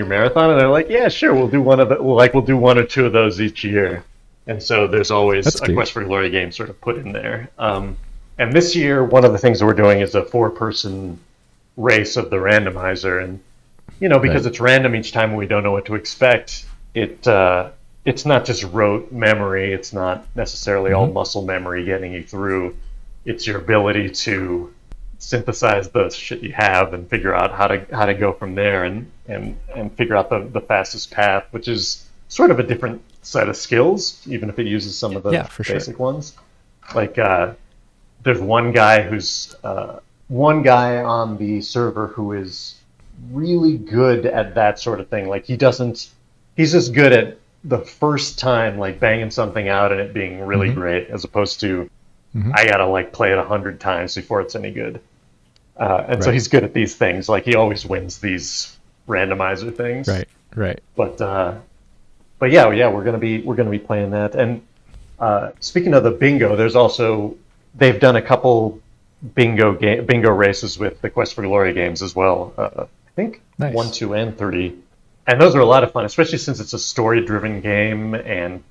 marathon?" And they're like, "Yeah, sure. We'll do one or two of those each year." And so there's always That's a cute. Quest for Glory game sort of put in there. And this year, one of the things that we're doing is a four-person race of the randomizer, and Right. because it's random each time and we don't know what to expect, it's not just rote memory. It's not necessarily all Hmm. muscle memory getting you through. It's your ability to synthesize the shit you have and figure out how to go from there, and figure out the fastest path, which is sort of a different set of skills, even if it uses some of the Yeah, for sure. basic ones. Like there's one guy on the server who is really good at that sort of thing. Like he's just good at the first time, like banging something out and it being really Hmm. great, as opposed to Hmm. I gotta like play it 100 times before it's any good. And so Right, he's good at these things. Like he always wins these randomizer things. right, right. But yeah, we're gonna be playing that. And speaking of the bingo, there's also they've done a couple bingo races with the Quest for Glory games as well. I think one, Nice. two, and three, and those are a lot of fun, especially since it's a story-driven game, and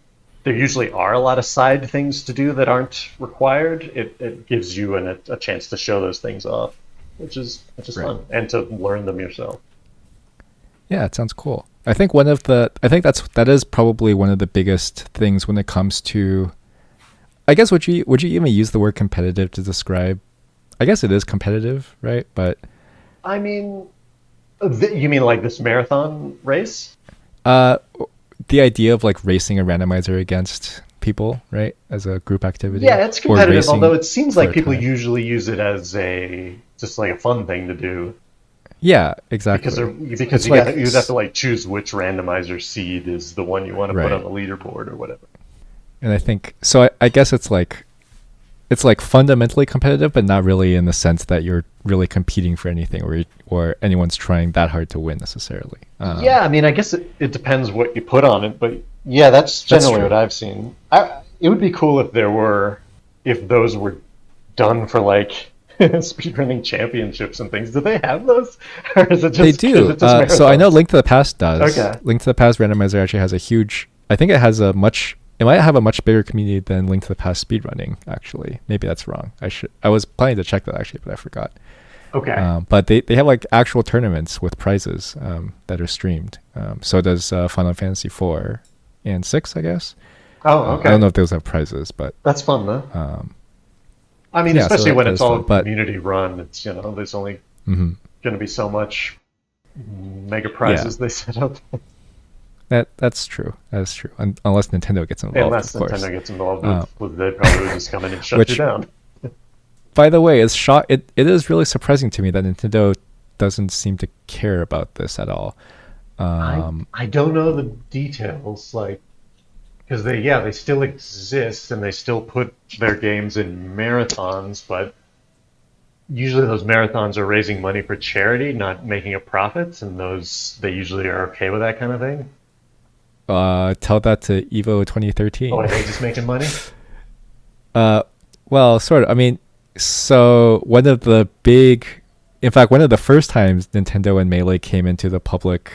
there usually are a lot of side things to do that aren't required. It gives you a chance to show those things off, which is Right. fun, and to learn them yourself. Yeah, it sounds cool. I think that is probably one of the biggest things when it comes to. I guess would you even use the word competitive to describe? I guess it is competitive, right? But I mean, you mean like this marathon race? uh, the idea of like racing a randomizer against people, right, as a group activity, Yeah, it's or competitive, although racing it seems for like a people time. usually use it as a just like a fun thing to do Yeah, because exactly. because It's like you'd have to like choose which randomizer seed is the one you want to put on right, the leaderboard or whatever. and I think so. I guess it's like fundamentally competitive, but not really in the sense that you're really competing for anything, or anyone's trying that hard to win necessarily. Yeah, I mean, I guess it depends what you put on it, but yeah, that's That's generally what true. I've seen. It would be cool if those were done for like speedrunning championships and things. Do they have those, or They is do. it just So I know marathons? Link to the Past does. Okay. Link to the Past randomizer actually has a huge. I think it has a much it might have a much bigger community than Link to the Past speedrunning. Actually, maybe that's wrong. I was planning to check that actually, but I forgot. Okay. But they have like actual tournaments with prizes that are streamed. So does Final Fantasy 4 and 6, I guess. Oh, okay. I don't know if those have prizes, but that's fun though. I mean, yeah, especially so when it's all fun, community run. It's there's only mm-hmm. going to be so much mega prizes they set up. That's true. That's true. Unless Nintendo gets involved. Unless of course. Nintendo gets involved, they probably would just come in and shut you down. By the way, it is really surprising to me that Nintendo doesn't seem to care about this at all. I don't know the details, like, because they still exist and they still put their games in marathons, but usually those marathons are raising money for charity, not making a profit, and they usually are okay with that kind of thing. Tell that to Evo 2013. Oh, are they just making money? Well, sort of. I mean, so one of the first times Nintendo and Melee came into the public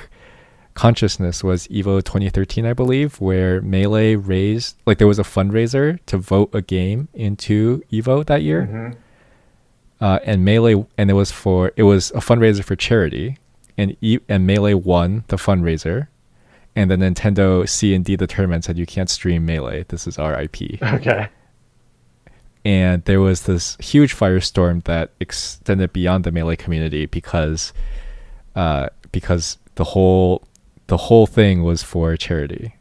consciousness was Evo 2013, I believe, where Melee raised, like, there was a fundraiser to vote a game into Evo that year. Mm-hmm. And Melee, and it was a fundraiser for charity, and Melee won the fundraiser. And the Nintendo C&D, the tournament, said, you can't stream Melee. This is our IP. Okay. And there was this huge firestorm that extended beyond the Melee community because the whole thing was for charity.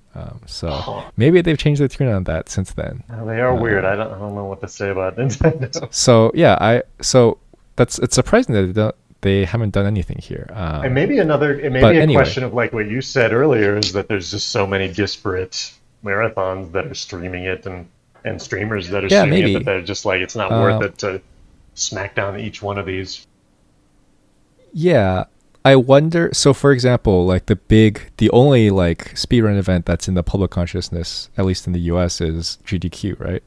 Maybe they've changed their tune on that since then. They are weird. I don't know what to say about Nintendo. So yeah, it's surprising that they haven't done anything here. And maybe a question of like what you said earlier is that there's just so many disparate marathons that are streaming it and streamers that are streaming it that they're just like, it's not worth it to smack down each one of these. Yeah. I wonder, so for example, like the only like speedrun event that's in the public consciousness, at least in the US, is GDQ, right?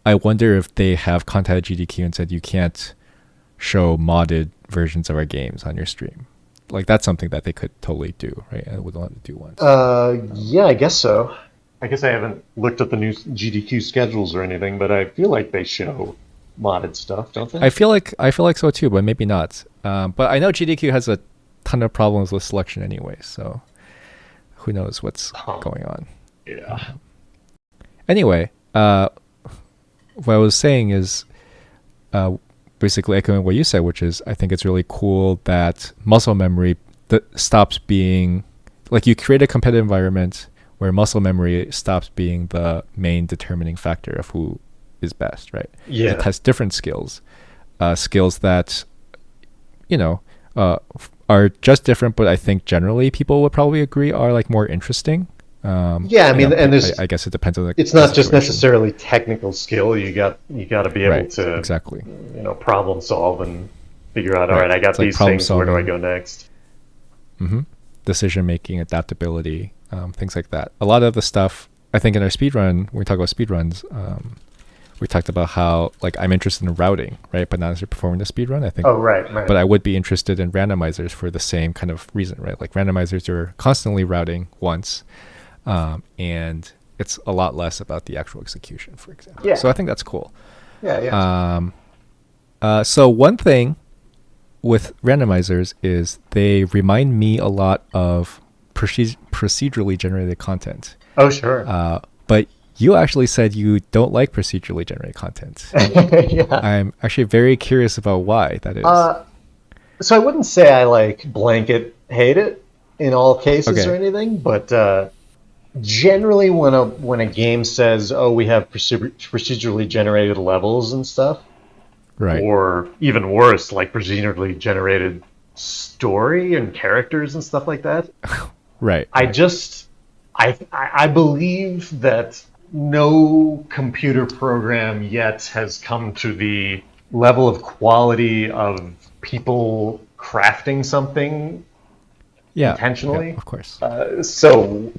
I wonder if they have contacted GDQ and said, you can't show modded versions of our games on your stream. Like, that's something that they could totally do, right? I would want to do once. Yeah, I guess so. I guess I haven't looked at the new GDQ schedules or anything, but I feel like they show modded stuff, don't they? I feel like so too, but maybe not. But I know GDQ has a ton of problems with selection anyway, so who knows what's going on. Yeah. Anyway, what I was saying is basically echoing what you said, which is I think it's really cool that muscle memory stops being, like, you create a competitive environment where muscle memory stops being the main determining factor of who is best, right? Yeah. It has different skills that, are just different, but I think generally people would probably agree are like more interesting. Yeah, I mean, and I guess it depends on it's not just necessarily technical skill. You got to be able to exactly, problem solve and figure out. All right, I got these things. Where do I go next? Mm-hmm. Decision making, adaptability, things like that. A lot of the stuff I think in our speedrun, when we talk about speedruns, we talked about how, like, I'm interested in routing, right, but not necessarily performing the speedrun. I think. Oh, right. But I would be interested in randomizers for the same kind of reason, right? Like, randomizers are constantly routing once. And it's a lot less about the actual execution, for example. Yeah. So I think that's cool. Yeah. So one thing with randomizers is they remind me a lot of procedurally generated content. Oh, sure. But you actually said you don't like procedurally generated content. Yeah. I'm actually very curious about why that is. So I wouldn't say I like blanket hate it in all cases or anything, but generally when a game says, "Oh, we have procedurally generated levels and stuff," right, or even worse, like procedurally generated story and characters and stuff like that, right. I believe that no computer program yet has come to the level of quality of people crafting something intentionally. Yeah, of course. So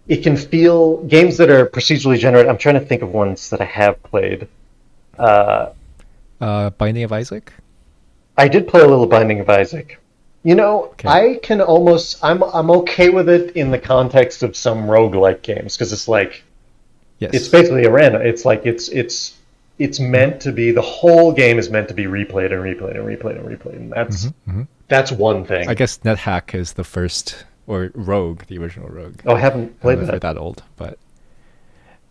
it can feel, games that are procedurally generated, I'm trying to think of ones that I have played. Binding of Isaac? I did play a little Binding of Isaac. I can I'm okay with it in the context of some roguelike games, because it's like, It's basically a random. It's like it's meant to be, the whole game is meant to be replayed and replayed and replayed and replayed, and that's one thing. I guess NetHack is the first, or Rogue, the original Rogue. Oh, I haven't played that. They're that old, but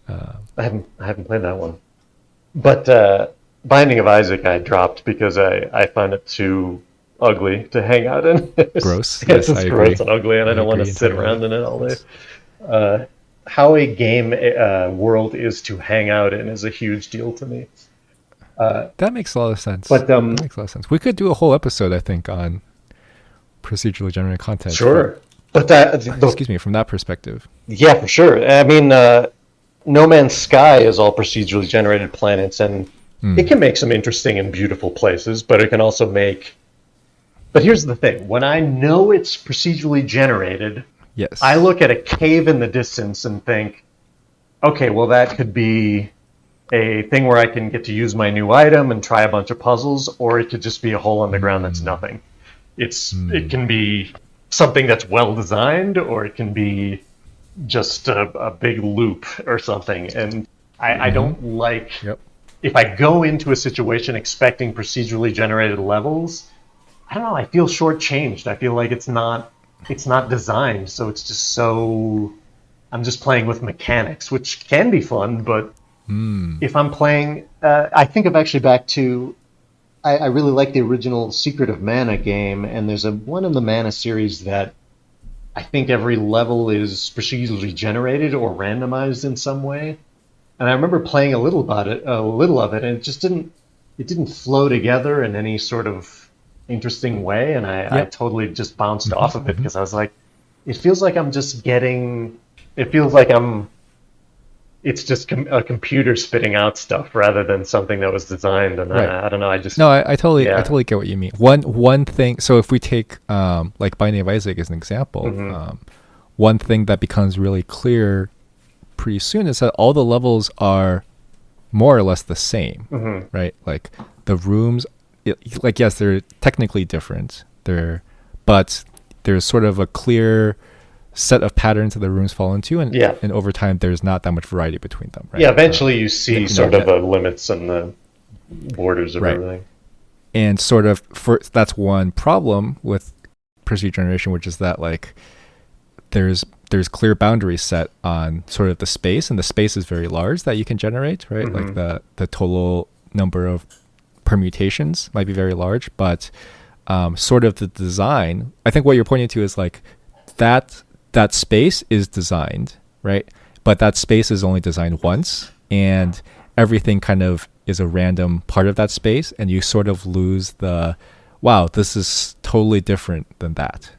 I haven't played that one. But Binding of Isaac I dropped because I find it too ugly to hang out in. Gross. Yes, it's gross and ugly, and I don't want to sit around in it all day. How a game world is to hang out in is a huge deal to me. That makes a lot of sense. But that makes a lot of sense. We could do a whole episode, I think, on procedurally generated content. Sure. But excuse me, from that perspective. Yeah, for sure. I mean, No Man's Sky is all procedurally generated planets, and it can make some interesting and beautiful places, but it can also make... But here's the thing. When I know it's procedurally generated, yes, I look at a cave in the distance and think, okay, well, that could be a thing where I can get to use my new item and try a bunch of puzzles, or it could just be a hole in the ground that's nothing. It can be something that's well designed, or it can be just a big loop or something. And I don't like... Yep. If I go into a situation expecting procedurally generated levels, I don't know, I feel shortchanged. I feel like it's not designed, so it's just so... I'm just playing with mechanics, which can be fun, but if I'm playing... I think of actually back to... I really like the original Secret of Mana game, and there's one in the Mana series that I think every level is procedurally generated or randomized in some way. And I remember playing a little of it, and it just didn't flow together in any sort of interesting way, and I totally just bounced off of it because I was like, it feels like I'm just getting... It feels like it's just a computer spitting out stuff rather than something that was designed. And I don't know. I totally get what you mean. One thing. So if we take like Binding of Isaac as an example, one thing that becomes really clear pretty soon is that all the levels are more or less the same, right? Like the rooms, yes, they're technically different. But there's sort of a clear set of patterns that the rooms fall into, and over time there's not that much variety between them, right? Yeah, eventually you see sort of the limits and the borders of everything. And sort of that's one problem with procedural generation, which is that like there's clear boundaries set on sort of the space, and the space is very large that you can generate, right? Like the total number of permutations might be very large, but sort of the design, I think what you're pointing to is like that space is designed, right? But that space is only designed once, and everything kind of is a random part of that space, and you sort of lose wow, this is totally different than that.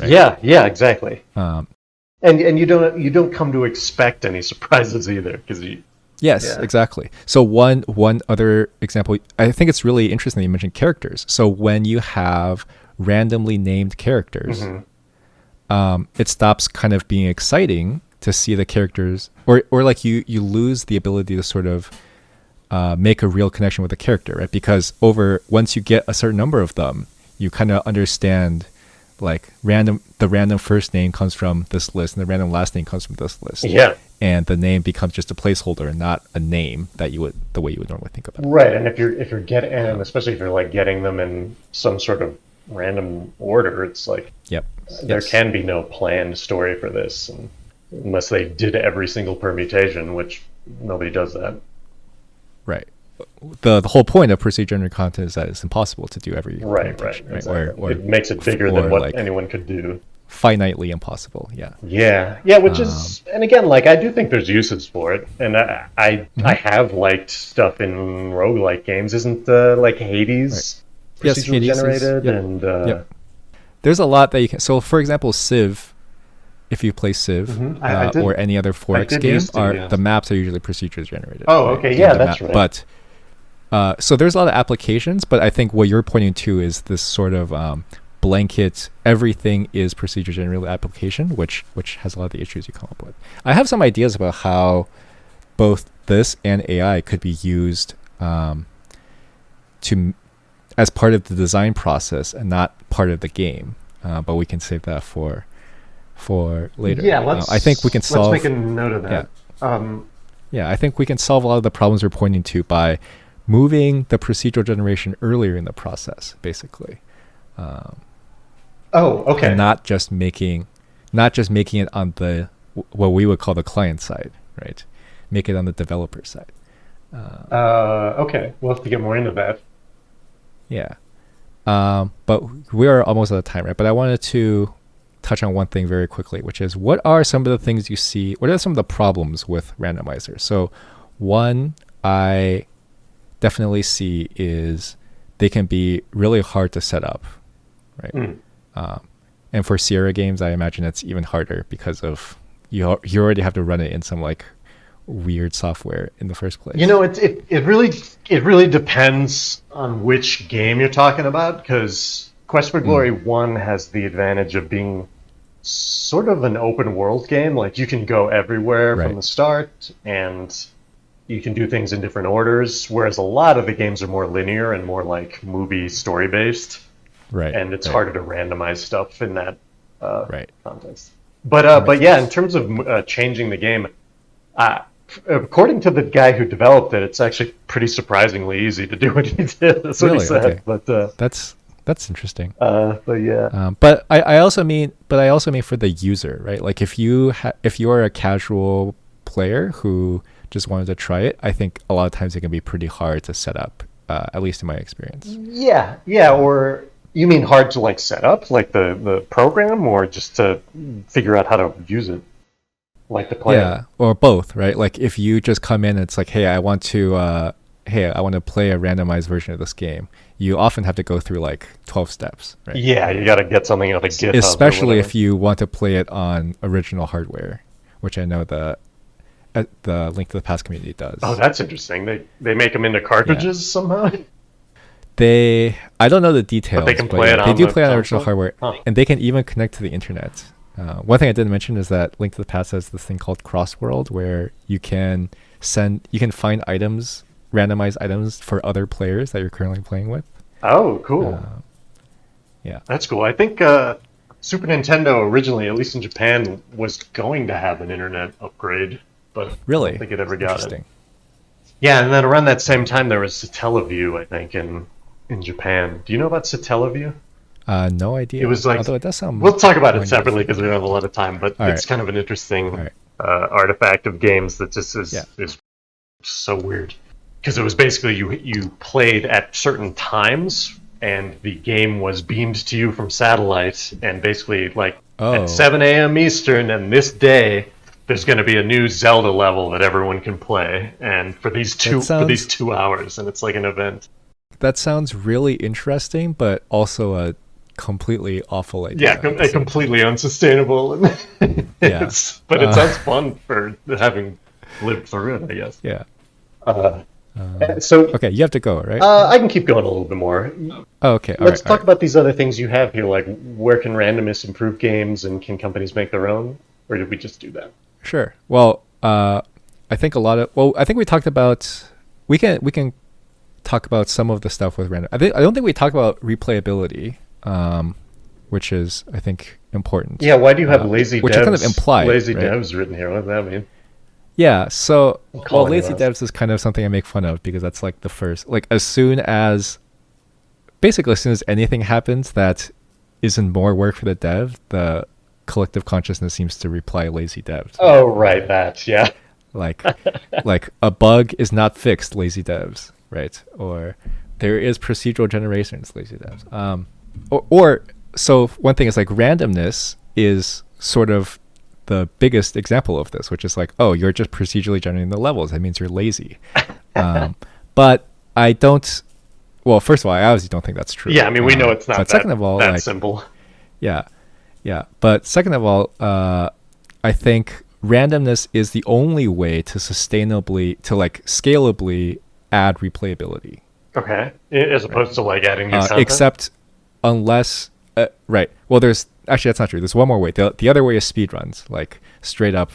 Right? Yeah, exactly. And you don't come to expect any surprises either, because exactly. So one other example, I think it's really interesting that you mentioned characters. So when you have randomly named characters, it stops kind of being exciting to see the characters, or like you lose the ability to sort of make a real connection with the character, right? Because once you get a certain number of them, you kind of understand like the random first name comes from this list, and the random last name comes from this list. Yeah. And the name becomes just a placeholder and not a name that the way you would normally think about it. Right, and if you're getting, and especially if you're like getting them in some sort of random order, it's like there can be no planned story for this, unless they did every single permutation, which nobody does that. Right. The whole point of procedure-generated content is that it's impossible to do every right. Exactly. Or it makes it bigger than what anyone could do. Finitely impossible. Yeah, which is, and again, like I do think there's uses for it, and I have liked stuff in roguelike games. Isn't like Hades procedurally generated? And there's a lot that you can. So, for example, Civ. If you play Civ or any other 4X game, the maps are usually procedure generated. Oh, okay, yeah, that's right. But so there's a lot of applications, but I think what you're pointing to is this sort of blanket, everything is procedure generated application, which has a lot of the issues you come up with. I have some ideas about how both this and AI could be used as part of the design process and not part of the game, but we can save that for later. Yeah, I think we can solve. Let's make a note of that. Yeah, I think we can solve a lot of the problems we're pointing to by moving the procedural generation earlier in the process, basically. Okay. And not just making it on the what we would call the client side, right? Make it on the developer side. Okay. We'll have to get more into that. Yeah. But we are almost out of time, right? But I wanted to touch on one thing very quickly, which is what are some of the things you see? What are some of the problems with randomizers? So one I definitely see is they can be really hard to set up, right? And for Sierra games, I imagine it's even harder because of you already have to run it in some like weird software in the first place. It really depends on which game you're talking about, because Quest for Glory 1 has the advantage of being sort of an open world game. Like you can go everywhere from the start, and you can do things in different orders, whereas a lot of the games are more linear and more like movie story based. Right. And it's harder to randomize stuff in that context. But yeah, in terms of changing the game, according to the guy who developed it, it's actually pretty surprisingly easy to do what he did. That's what he said. Okay. But that's interesting. But yeah. But I also mean for the user, right? Like if you are a casual player who just wanted to try it, I think a lot of times it can be pretty hard to set up. At least in my experience. Yeah. Or you mean hard to like set up, like the program, or just to figure out how to use it, like the player? Yeah, or both, right? Like if you just come in and it's like, hey, I want to play a randomized version of this game. You often have to go through like 12 steps, right? Yeah, you got to get something out of GitHub. Especially if you want to play it on original hardware, which I know the Link to the Past community does. Oh, that's interesting. They make them into cartridges somehow? I don't know the details, but they can play it on they do play on original console? hardware, and they can even connect to the internet. One thing I didn't mention is that Link to the Past has this thing called Crossworld, where you can find items, randomized items for other players that you're currently playing with. Oh, cool. Yeah, that's cool. I think Super Nintendo originally, at least in Japan, was going to have an internet upgrade, but really, I don't think it ever got it. Yeah, and then around that same time, there was Satellaview, I think, in Japan. Do you know about Satellaview? No idea. It was like, although it does sound. We'll talk about it separately because we don't have a lot of time, but it's kind of an interesting artifact of games that just is so weird. Because it was basically you played at certain times, and the game was beamed to you from satellite, and basically like at 7 a.m. Eastern, and this day, there's going to be a new Zelda level that everyone can play, and for these 2 hours, and it's like an event. That sounds really interesting, but also a completely awful idea. Yeah, completely unsustainable. But it sounds fun for having lived through it, I guess. Yeah. So okay, you have to go, right? I can keep going a little bit more. Oh, okay. Let's talk about these other things you have here, like where can randomness improve games, and can companies make their own, or did we just do that? Sure. Well, I think we talked about. We can talk about some of the stuff with random. I don't think we talked about replayability, which is I think important. Yeah. Why do you have lazy devs? Which is kind of implied. Lazy devs written here. What does that mean? Yeah. So lazy devs is kind of something I make fun of because that's like the first. Like as soon as anything happens that isn't more work for the dev, the collective consciousness seems to reply lazy devs. Oh, right, that, yeah. Like a bug is not fixed, lazy devs, right? Or there is procedural generations, lazy devs. So one thing is like randomness is sort of the biggest example of this, which is like, oh, you're just procedurally generating the levels. That means you're lazy. But I don't. Well, first of all, I obviously don't think that's true. Yeah, I mean, we know it's not that simple. Yeah. But second of all, I think randomness is the only way to scalably add replayability. Okay. As opposed to like adding new content? Except unless, right. Well, that's not true. There's one more way. The other way is speedruns, like straight up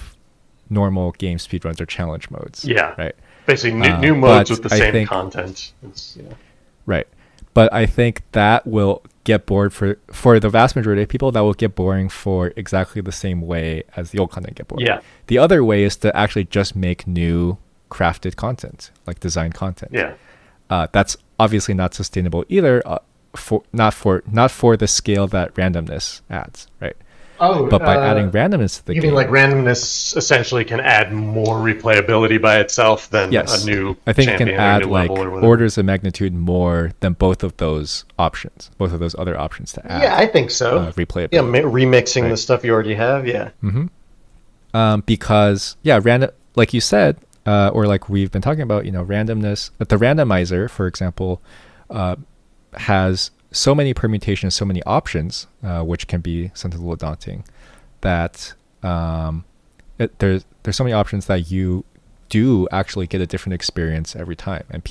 normal game speedruns or challenge modes. Yeah. Right. Basically new modes with the same content. Right. But I think that will get bored for the vast majority of people. That will get boring for exactly the same way as the old content get boring. Yeah. The other way is to actually just make new crafted content, like design content. Yeah. That's obviously not sustainable either, not for the scale that randomness adds, right? Oh, but by adding randomness to the you game, mean like randomness essentially can add more replayability by itself than yes, a new I think it can champion or add new like level or whatever? orders of magnitude more than both of those options, both of those other options to add. Yeah, I think so. Replayability. Yeah, remixing right? the stuff you already have. Yeah. Because random, like you said, or like we've been talking about, randomness. But the randomizer, for example, has so many permutations, so many options, which can be something a little daunting. That there's so many options that you do actually get a different experience every time, and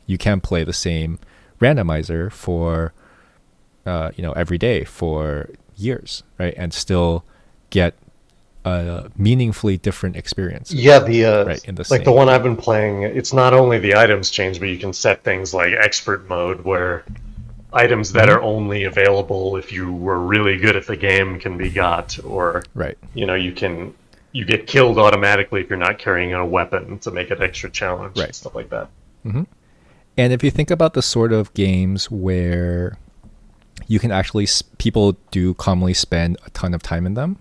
you can play the same randomizer for every day for years, right, and still get a meaningfully different experience. Yeah, the right, in the like the one I've been playing, it's not only the items change, but you can set things like expert mode where items that are only available if you were really good at the game can be got, or right, you get killed automatically if you're not carrying a weapon to make it extra challenge, right, and stuff like that. And if you think about the sort of games where you can actually people do commonly spend a ton of time in them,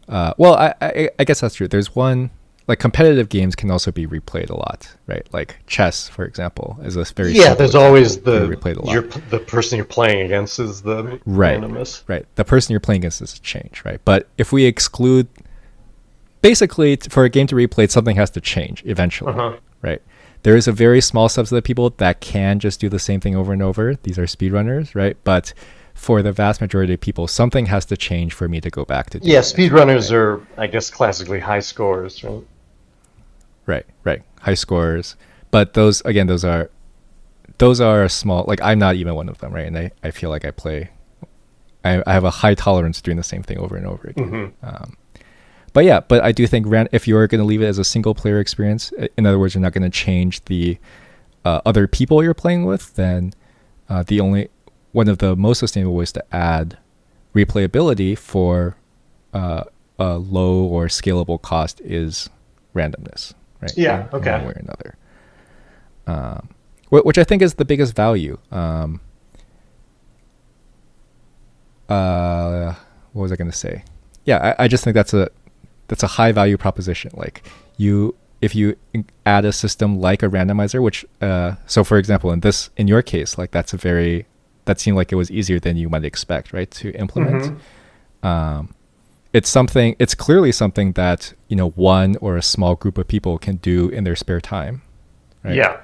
well, I guess that's true. There's one, like competitive games can also be replayed a lot, right? Like chess, for example, is a very there's always the person you're playing against is the randomness. Right. The person you're playing against is a change, right? But if we exclude, basically, for a game to replay, something has to change eventually, right? There is a very small subset of people that can just do the same thing over and over. These are speedrunners, right? But for the vast majority of people, something has to change for me to go back to doing speedrunners are, I guess, classically high scorers, right? Right. High scorers. But those are small, like I'm not even one of them, right? And I feel like I have a high tolerance doing the same thing over and over again. But I do think if you're going to leave it as a single player experience, in other words, you're not going to change the other people you're playing with, then one of the most sustainable ways to add replayability for a low or scalable cost is randomness, right? Yeah, okay. One way or another. Which I think is the biggest value. What was I going to say? Yeah, I just think that's a high value proposition. Like if you add a system like a randomizer, which so for example in your case, like that seemed like it was easier than you might expect, right, to implement. It's clearly something that one or a small group of people can do in their spare time, right?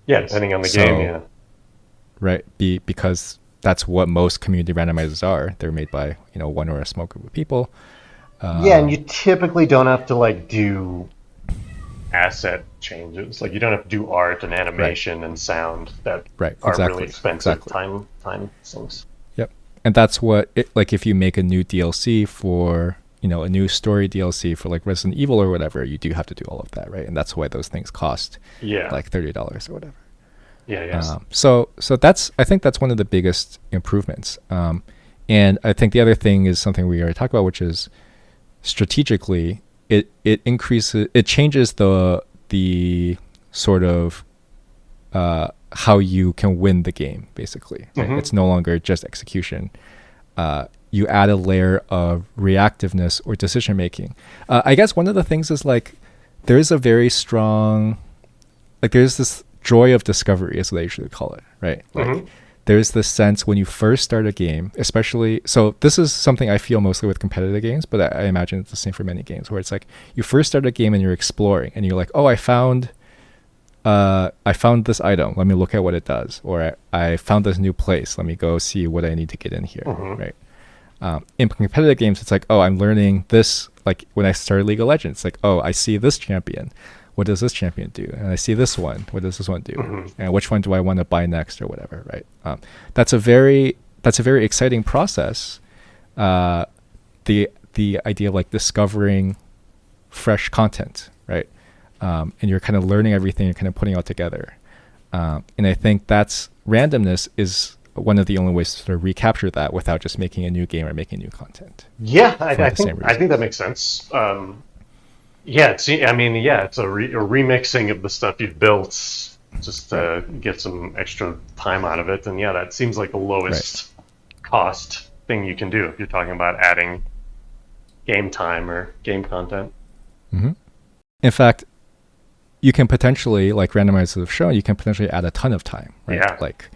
Depending on the game, right, because that's what most community randomizers are. They're made by one or a small group of people. And you typically don't have to do asset changes. Like you don't have to do art and animation and sound that are really expensive time things. Yep. And that's what if you make a new DLC for a new story DLC for like Resident Evil or whatever, you do have to do all of that, right? And that's why those things cost like $30 or whatever. So I think that's one of the biggest improvements. And I think the other thing is something we already talked about, which is strategically it changes the sort of how you can win the game, basically. Right? It's no longer just execution. You add a layer of reactiveness or decision making. I guess one of the things is there is a very strong, there's this joy of discovery, is what they usually call it, right? There's this sense when you first start a game, especially, so this is something I feel mostly with competitive games, but I imagine it's the same for many games, where it's like you first start a game and you're exploring and you're like, oh, I found this item, let me look at what it does, or I found this new place, let me go see what I need to get in here, right? In competitive games, it's like, oh, I'm learning this, like when I started League of Legends, it's like, oh, I see this champion, what does this champion do? And I see this one, what does this one do? And which one do I want to buy next or whatever, right? That's a very exciting process. The idea of discovering fresh content, right? And you're kind of learning everything, you're kind of putting it all together. And I think randomness is one of the only ways to sort of recapture that without just making a new game or making new content. Yeah, I think that makes sense. Yeah, it's a remixing of the stuff you've built just Right. to get some extra time out of it. And yeah, that seems like the Right. lowest cost thing you can do if you're talking about adding game time or game content. Hmm. In fact, you can potentially, like randomizers have shown, you can potentially add a ton of time, right? Yeah, Like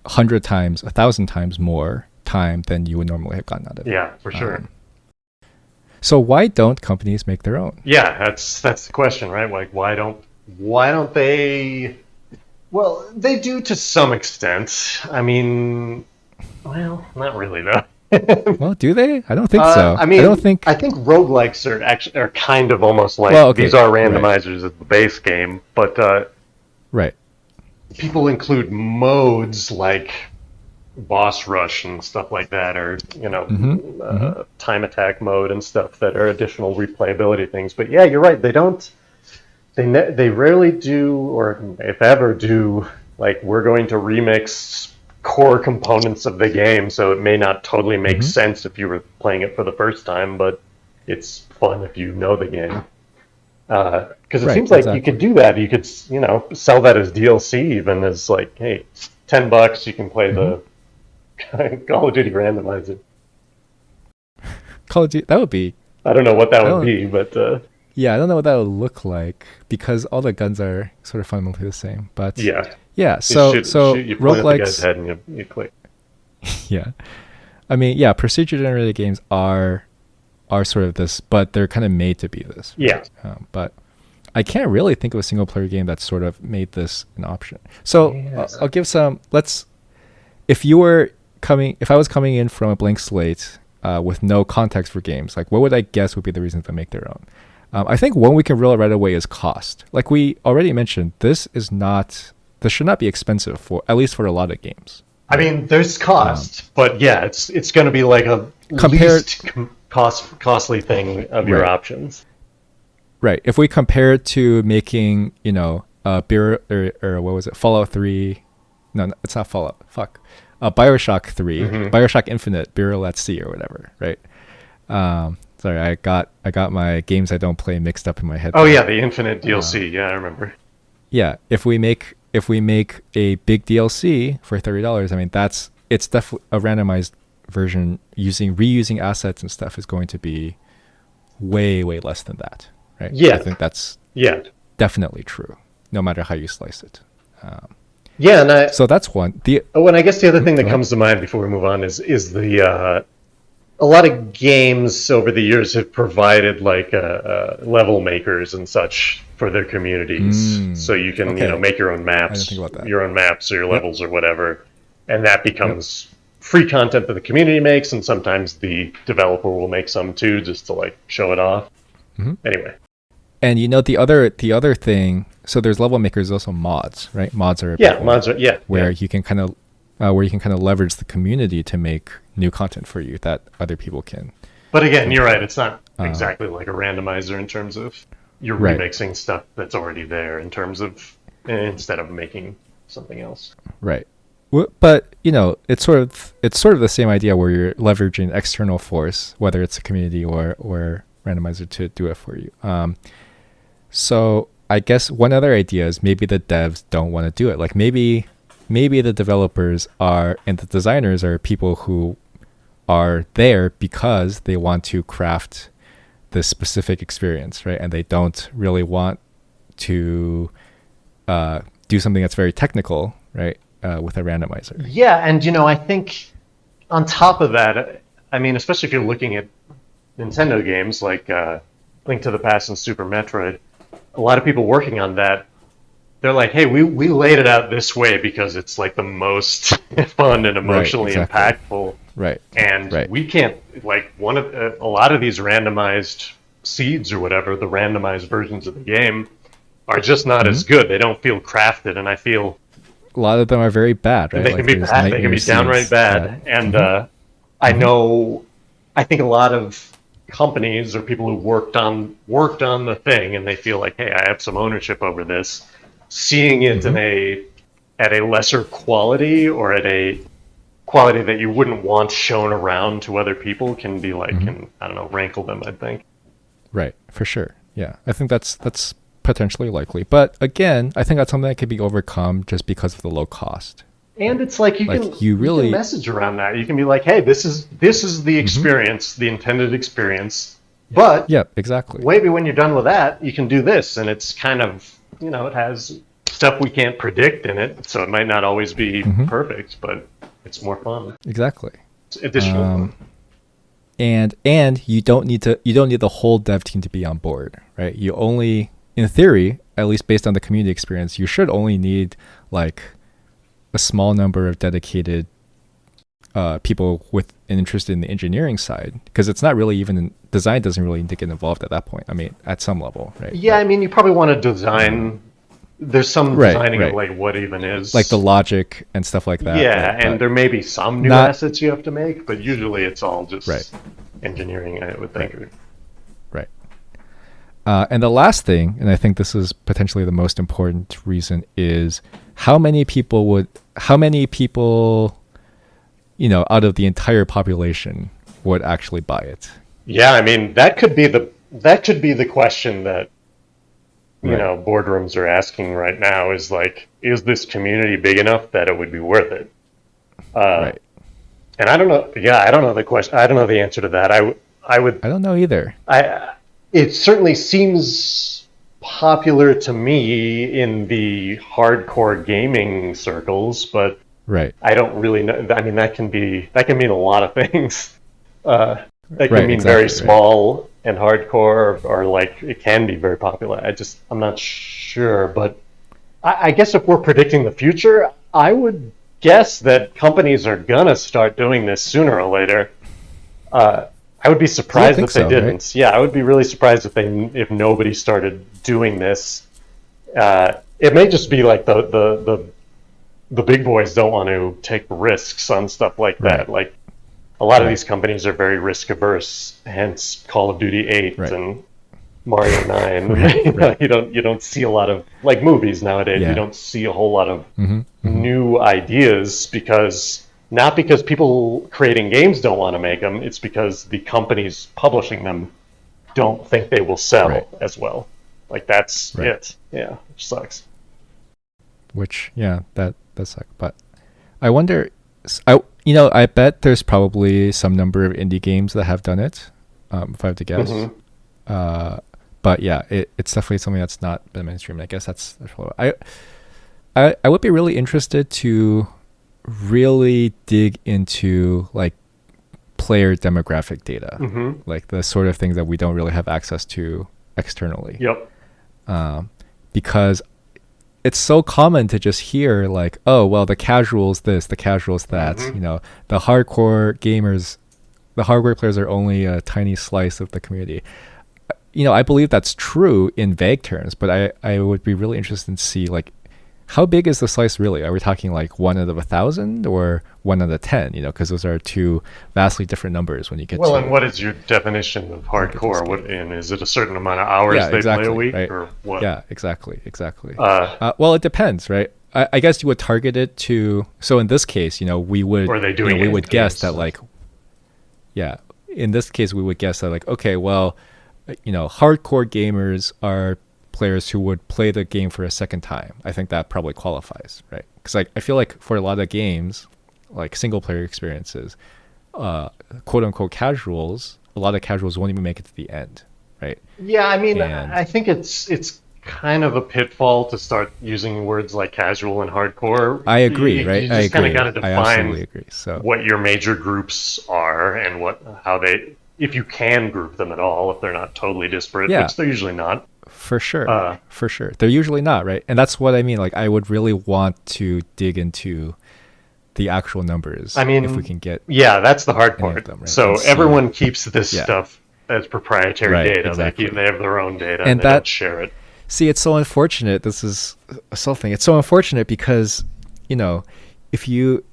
100 times, 1,000 times more time than you would normally have gotten out of it. yeah, for sure. So why don't companies make their own? Yeah, that's the question, right? Like, why don't they? Well, they do to some extent. I mean, well, not really though. Well, do they? I don't think so. I I don't mean, think. I think roguelikes are kind of almost Well, like these okay, are right, randomizers at the base game, but right. people include modes like boss rush and stuff like that, or Mm-hmm. Mm-hmm. time attack mode and stuff that are additional replayability things. But yeah, you're right. They don't. They rarely do, or if ever do, like we're going to remix core components of the game, so it may not totally make Mm-hmm. sense if you were playing it for the first time, but it's fun if you know the game. Because it Right. seems like you could Exactly. do that. You could, sell that as DLC, even as like, hey, $10, you can play Mm-hmm. the Call of Duty randomizer. Call of Duty. That would be. I don't know what that I would don't. be, but Yeah, I don't know what that would look like because all the guns are sort of fundamentally the same. But yeah, yeah, you so shoot, you point at the guy's roguelikes. head and you click. Yeah, I mean, yeah, procedure generated games are sort of this, but they're kind of made to be this. Yeah. Right? But I can't really think of a single player game that sort of made this an option. So Yeah. I'll give some. Let's. If you were coming, if I was coming in from a blank slate with no context for games, like what would I guess would be the reason to make their own? I think one we can rule out right away is cost. Like we already mentioned, this is not. This should not be expensive for at least for a lot of games. I Right? mean, there's Um, cost, but yeah, it's going to be like a compared, least costly thing of your right, options. right. If we compare it to making, beer or what was it, Fallout 3? No, it's not Fallout. Fuck. Bioshock 3, Hmm. Bioshock Infinite, Burial at Sea or whatever, right? Sorry, I got my games I don't play mixed up in my head Oh there. yeah, the Infinite DLC. Yeah, I remember. Yeah, if we make a big DLC for $30, I mean it's definitely a randomized version using reusing assets and stuff is going to be way less than that, right? I Yeah, think that's yeah, definitely true, no matter how you slice it. Um, yeah. And so that's one. I guess the other thing Go that ahead. comes to mind before we move on is the a lot of games over the years have provided like level makers and such for their communities, so you can Okay, make your own I didn't think about that. maps or your Yep, levels or whatever, and that yep. becomes free content that the community makes, and sometimes the developer will make some too just to like show it off. Hmm. Anyway, And the other thing, so there's level makers, also mods, right? Mods are a big yeah, one mods are yeah where yeah. you can kind of leverage the community to make new content for you that other people But again, can you're right. play. It's not Uh, exactly like a randomizer in terms of you're right, remixing stuff that's already there in terms of instead of making something else. right. But it's sort of the same idea where you're leveraging external force, whether it's a community or randomizer to do it for you. So I guess one other idea is maybe the devs don't want to do it. Like maybe the developers are and the designers are people who are there because they want to craft this specific experience, right? And they don't really want to do something that's very technical, right? With a randomizer. Yeah, and I think on top of that, I mean, especially if you're looking at Nintendo games like Link to the Past and Super Metroid, a lot of people working on that, they're like, hey, we laid it out this way because it's like the most fun and Right, emotionally exactly. impactful. Right, And right. we can't like a lot of these randomized seeds or whatever, the randomized versions of the game are just not Hmm. as good. They don't feel crafted, and I feel A lot of them are very bad, right? they can Like be there's bad. They can nightmare be downright seeds that. bad. And Hmm. I Hmm. know, I think a lot of companies or people who worked on the thing, and they feel like, hey, I have some ownership over this. Seeing it Hmm. at a lesser quality or at a quality that you wouldn't want shown around to other people can be like, Hmm. can I don't know, rankle them. I think. Right, for sure. Yeah, I think that's potentially likely. But again, I think that's something that could be overcome just because of the low cost. And it's like you can message around that. You can be like, "Hey, this is the experience, the intended experience." But yeah, exactly. Maybe when you're done with that, you can do this, and it's kind of, it has stuff we can't predict in it, so it might not always be perfect, but it's more fun. Exactly. It's additional fun. And you don't need the whole dev team to be on board, right? You only, in theory, at least based on the community experience, you should only need like a small number of dedicated people with an interest in the engineering side, because it's not really even design doesn't really need to get involved at that point. I mean, at some level, right? Yeah, I mean, you probably want to design. There's some designing of like what even is, like the logic and stuff like that. Yeah, and there may be some new assets you have to make, but usually it's all just engineering, I would think. Right. And the last thing, and I think this is potentially the most important reason, is how many people, out of the entire population would actually buy it. Yeah, I mean, that could be the question that boardrooms are asking right now, is like, is this community big enough that it would be worth it? Right. And I don't know. Yeah, I don't know the question. I don't know the answer to that. I don't know either. It certainly seems popular to me in the hardcore gaming circles, but I don't really know. I mean, that can mean a lot of things. That can mean very small and hardcore, or like it can be very popular. I'm not sure, but I guess if we're predicting the future, I would guess that companies are gonna start doing this sooner or later. I would be surprised if they didn't. Right? Yeah, I would be really surprised if nobody started doing this. It may just be like the big boys don't want to take risks on stuff like that. Like a lot of these companies are very risk averse, hence Call of Duty 8 and Mario 9. You don't see a lot of, like, movies nowadays. You don't see a whole lot of new ideas, not because people creating games don't want to make them. It's because the companies publishing them don't think they will sell as well. Like, that's it. Yeah, which sucks. That sucks. But I wonder, I bet there's probably some number of indie games that have done it, if I have to guess. But yeah, it's definitely something that's not been mainstream. I guess that's I would be really interested to really dig into like player demographic data, like the sort of things that we don't really have access to externally. Because it's so common to just hear like, oh, well, the casuals this, the casuals that, the hardcore gamers, the hardcore players are only a tiny slice of the community. I believe that's true in vague terms, but I would be really interested in see like, how big is the slice really? Are we talking like 1 out of 1,000 or 1 out of 10? Because those are two vastly different numbers when you get to... Well, and what is your definition of hardcore? Is it a certain amount of hours they play a week, or what? Yeah, exactly. Well, it depends, right? I guess you would target it to... So in this case, we would... Or are they doing we would guess that like... Yeah, in this case, we would guess that like, okay, well, hardcore gamers are players who would play the game for a second time. I think that probably qualifies, right? Because I feel like for a lot of games, like single player experiences, quote unquote casuals, a lot of casuals won't even make it to the end, right? Yeah, I mean, I think it's kind of a pitfall to start using words like casual and hardcore. I agree, right? You just kind of got to define So what your major groups are and how they, if you can group them at all, if they're not totally disparate, which they're usually not. For sure. They're usually not, right? And that's what I mean. Like, I would really want to dig into the actual numbers. I mean, if we can get... Yeah, that's the hard part. Them, right? So everyone keeps this stuff as proprietary data. Exactly. They have their own data and they don't share it. See, it's so unfortunate. This is something. It's so unfortunate because, if you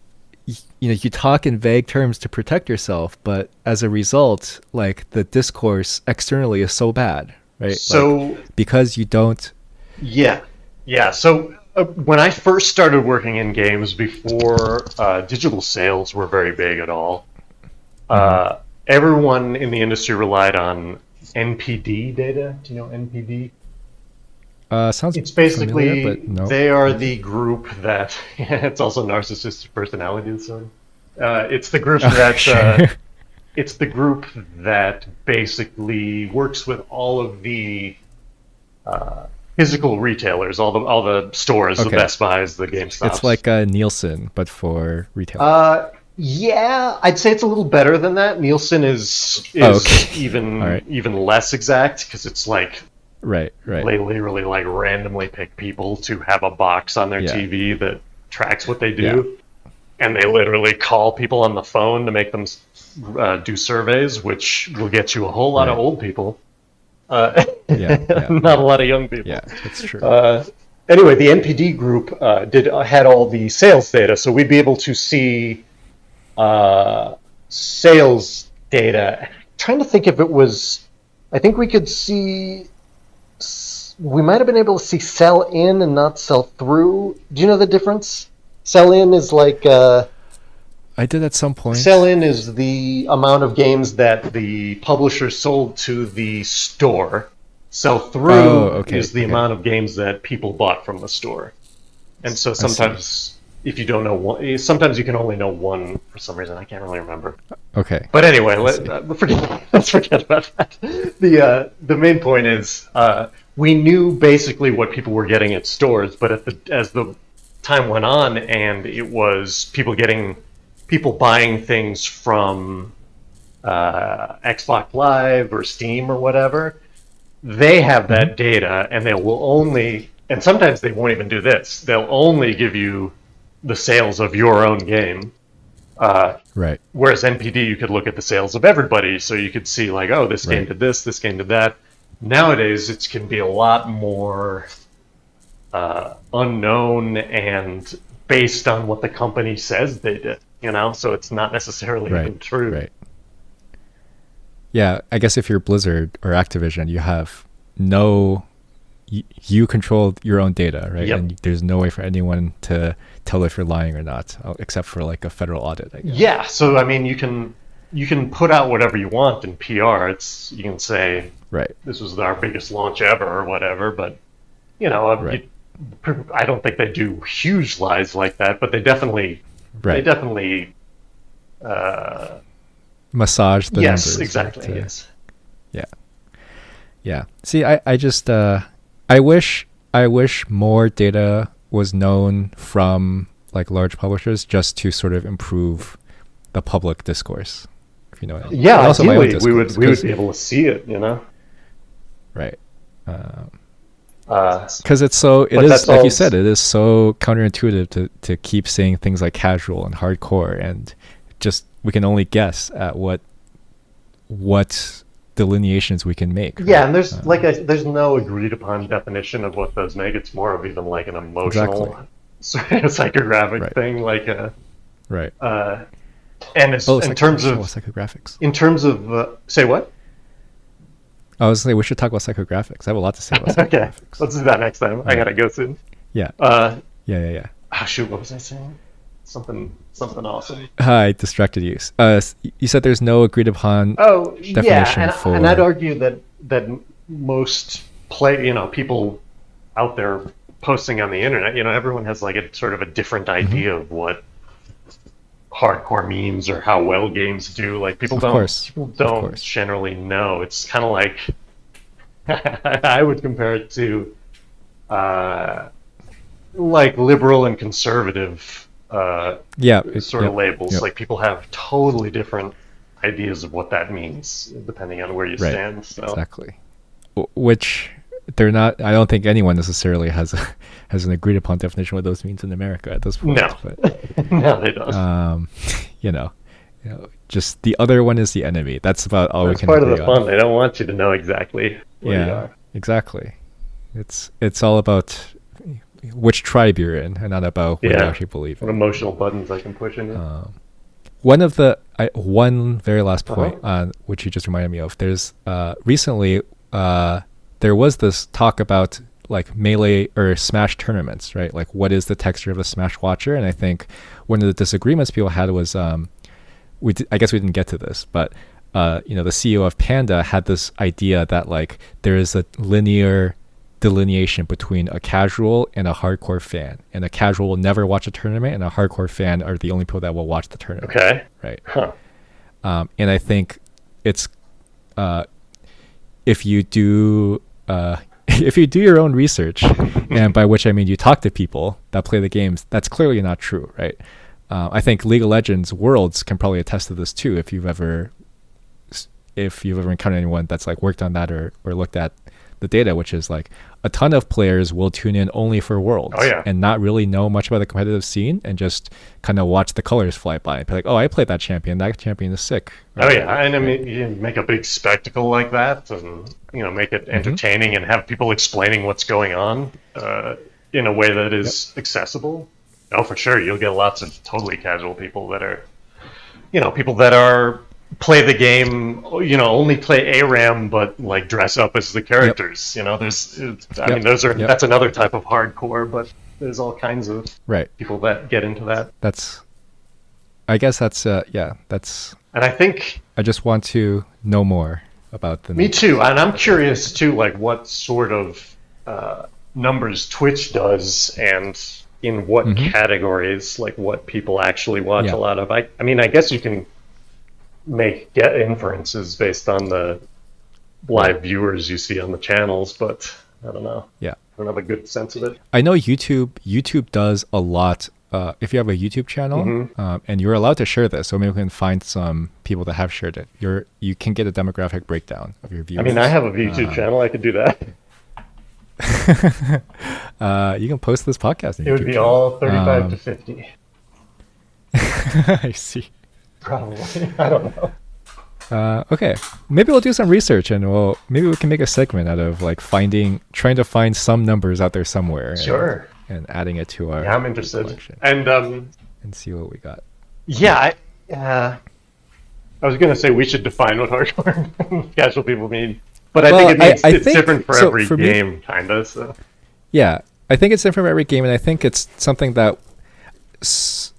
talk in vague terms to protect yourself, but as a result, like, the discourse externally is so bad. Right. So because you don't. Yeah. So when I first started working in games, before digital sales were very big at all, everyone in the industry relied on NPD data. Do you know NPD? Sounds It's familiar, basically but no. they are the group that it's also narcissistic personality disorder. It's the group that Sure. it's the group that basically works with all of the physical retailers, all the stores, the Okay. Best Buys, the It's GameStops. like Nielsen, but for retail. Yeah, I'd say it's a little better than that. Nielsen Oh, is okay. All even right. even less exact because it's like Right. Right. they literally like randomly pick people to have a box on their Yeah. TV that tracks what they Yeah. do, and they literally call people on the phone to make them do surveys, which will get you a whole lot of Right. old people, uh, Yeah. Yeah. not a Yeah. lot of young Yeah. people. That's true. Uh, anyway, the NPD group had all the sales data, so we'd be able to see sales data. I'm trying to think if it was. I think we could see. We might have been able to see sell in and not sell through. Do you know the difference? Sell in is like I did at some sell point. in is the amount of games that the publisher sold to the store. Sell Oh, through okay. is the Okay. amount of games that people bought from the store. And so I see. sometimes, if you don't know one, sometimes you can only know one for some reason. I can't really remember. Okay. But anyway, I see. let's forget about that. The main point is we knew basically what people were getting at stores, but as the time went on, and it was people buying things from Xbox Live or Steam or whatever, they have Hmm. that data, and they will only, and sometimes they won't even do this. They'll only give you the sales of your own game. Right. Whereas NPD, you could look at the sales of everybody, so you could see like, oh, this game Right. did this game did that. Nowadays, it can be a lot more unknown and based on what the company says they did. So it's not necessarily Right. even true. Right. Yeah. I guess if you're Blizzard or Activision, you have no. You control your own data, right? Yep. And there's no way for anyone to tell if you're lying or not, except for like a federal audit, I guess. Yeah. So I mean, you can put out whatever you want in PR. You can say Right. this was our biggest launch ever or whatever, but Right. I don't think they do huge lies like that, but they definitely Right. uh, Massage the yes, numbers. exactly, Right? yes. Yeah. Yeah. See, I just I wish more data was known from like large publishers just to sort of improve the public discourse. If you know what I mean. Yeah, And also my own ideally we would discourse, be able to see it, right. Uh, Because it but is that's like all. you said, it is so counterintuitive to keep saying things like casual and hardcore, and just we can only guess at what delineations we can make. Yeah, Right? and there's no agreed upon definition of what those make. It's more of even like an emotional, psychographic Right. thing, like Right. and it's, Oh, in terms of psychographics. say what? I was saying we should talk about psychographics. I have a lot to say about Okay, psychographics. let's do that next time. I Right. gotta go soon. Yeah. Uh, Yeah. shoot, what was I saying? Something awesome. I distracted you. You said there's no agreed upon Oh yeah, definition and for. and I'd argue that most people out there posting on the internet, everyone has like a sort of a different idea of what hardcore means or how well games do. Like people Of don't course. people Of don't course. generally know. It's kind of like I would compare it to like liberal and conservative Yeah. sort of labels. Yep. Like people have totally different ideas of what that means depending on where you Right. stand. So Exactly. Which they're not. I don't think anyone necessarily has an agreed upon definition of what those means in America at this point. no, But no, they don't. you know, just the other one is the enemy. That's about all That's we can part of agree the on. fun. They don't want you to know exactly where you Yeah. are. Exactly. It's all about which tribe you're in, and not about what you Yeah. actually believe What in. emotional buttons I can push in you. One very last point Uh-huh. on which you just reminded me of. There's recently there was this talk about like Melee or Smash tournaments, right? Like what is the texture of a Smash watcher? And I think one of the disagreements people had was I guess we didn't get to this, but the CEO of Panda had this idea that like there is a linear delineation between a casual and a hardcore fan, and a casual will never watch a tournament, and a hardcore fan are the only people that will watch the tournament. Okay. Right. Huh. And I think it's if you do if you do your own research, and by which I mean you talk to people that play the games, that's clearly not true, right? I think League of Legends Worlds can probably attest to this too. If you've ever encountered anyone that's like worked on that or looked at the data, which is like a ton of players will tune in only for Worlds and not really know much about the competitive scene and just kind of watch the colors fly by and be like, oh, I played that champion is sick. Right? Oh yeah, and I mean you make a big spectacle like that, and make it entertaining and have people explaining what's going on in a way that is accessible. Oh, for sure, you'll get lots of totally casual people that are, people that are play the game, only play ARAM, but like dress up as the characters. That's another type of hardcore, but there's all kinds of people that get into that. And I think I just want to know more about them. Me too, and I'm curious too, like what sort of numbers Twitch does, and in what categories, like what people actually watch a lot of. I mean, I guess you can get inferences based on the live viewers you see on the channels, but I don't know. Yeah, I don't have a good sense of it. I know YouTube does a lot. If you have a YouTube channel, and you're allowed to share this, so maybe we can find some people that have shared it. You can get a demographic breakdown of your viewers. I mean, I have a YouTube channel. I could do that. You can post this podcast. It would be all 35 to 50. I see. Probably. I don't know. Okay, maybe we'll do some research, and maybe we can make a segment out of like trying to find some numbers out there somewhere. Sure. And adding it to our. Yeah, I'm interested. Collection. And see what we got. Yeah, I was gonna say we should define what hardcore casual people mean, but I think it's different for every game, kind of. So. Yeah, I think it's different for every game, and I think it's something that.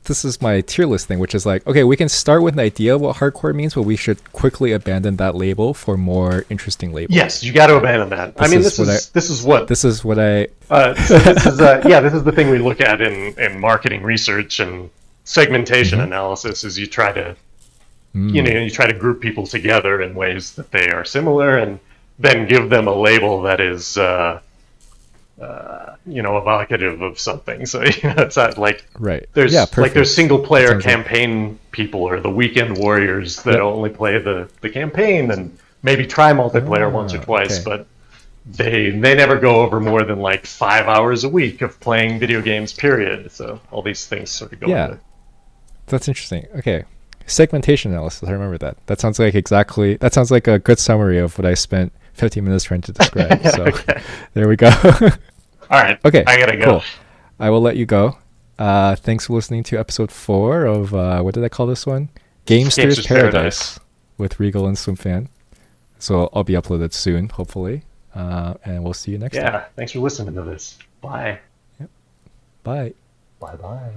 This is my tier list thing, which is like, okay, we can start with an idea of what hardcore means, but we should quickly abandon that label for more interesting labels. Yes, you got to abandon that. This is what this is the thing we look at in marketing research and segmentation analysis. Is you try to you try to group people together in ways that they are similar, and then give them a label that is evocative of something. So it's not like there's single player campaign people, or the weekend warriors that only play the campaign and maybe try multiplayer once or twice, but they never go over more than like 5 hours a week of playing video games, period. So all these things sort of go into. That's interesting. Okay, segmentation analysis, I remember that. That sounds like a good summary of what I spent 15 minutes trying to describe. So there we go. All right. Okay. I gotta go. Cool. I will let you go. Thanks for listening to episode 4 of what did I call this one? Gamester's Paradise with Regla and fwimsan. So I'll be uploaded soon, hopefully. And we'll see you next time. Yeah. Thanks for listening to this. Bye. Yep. Bye. Bye.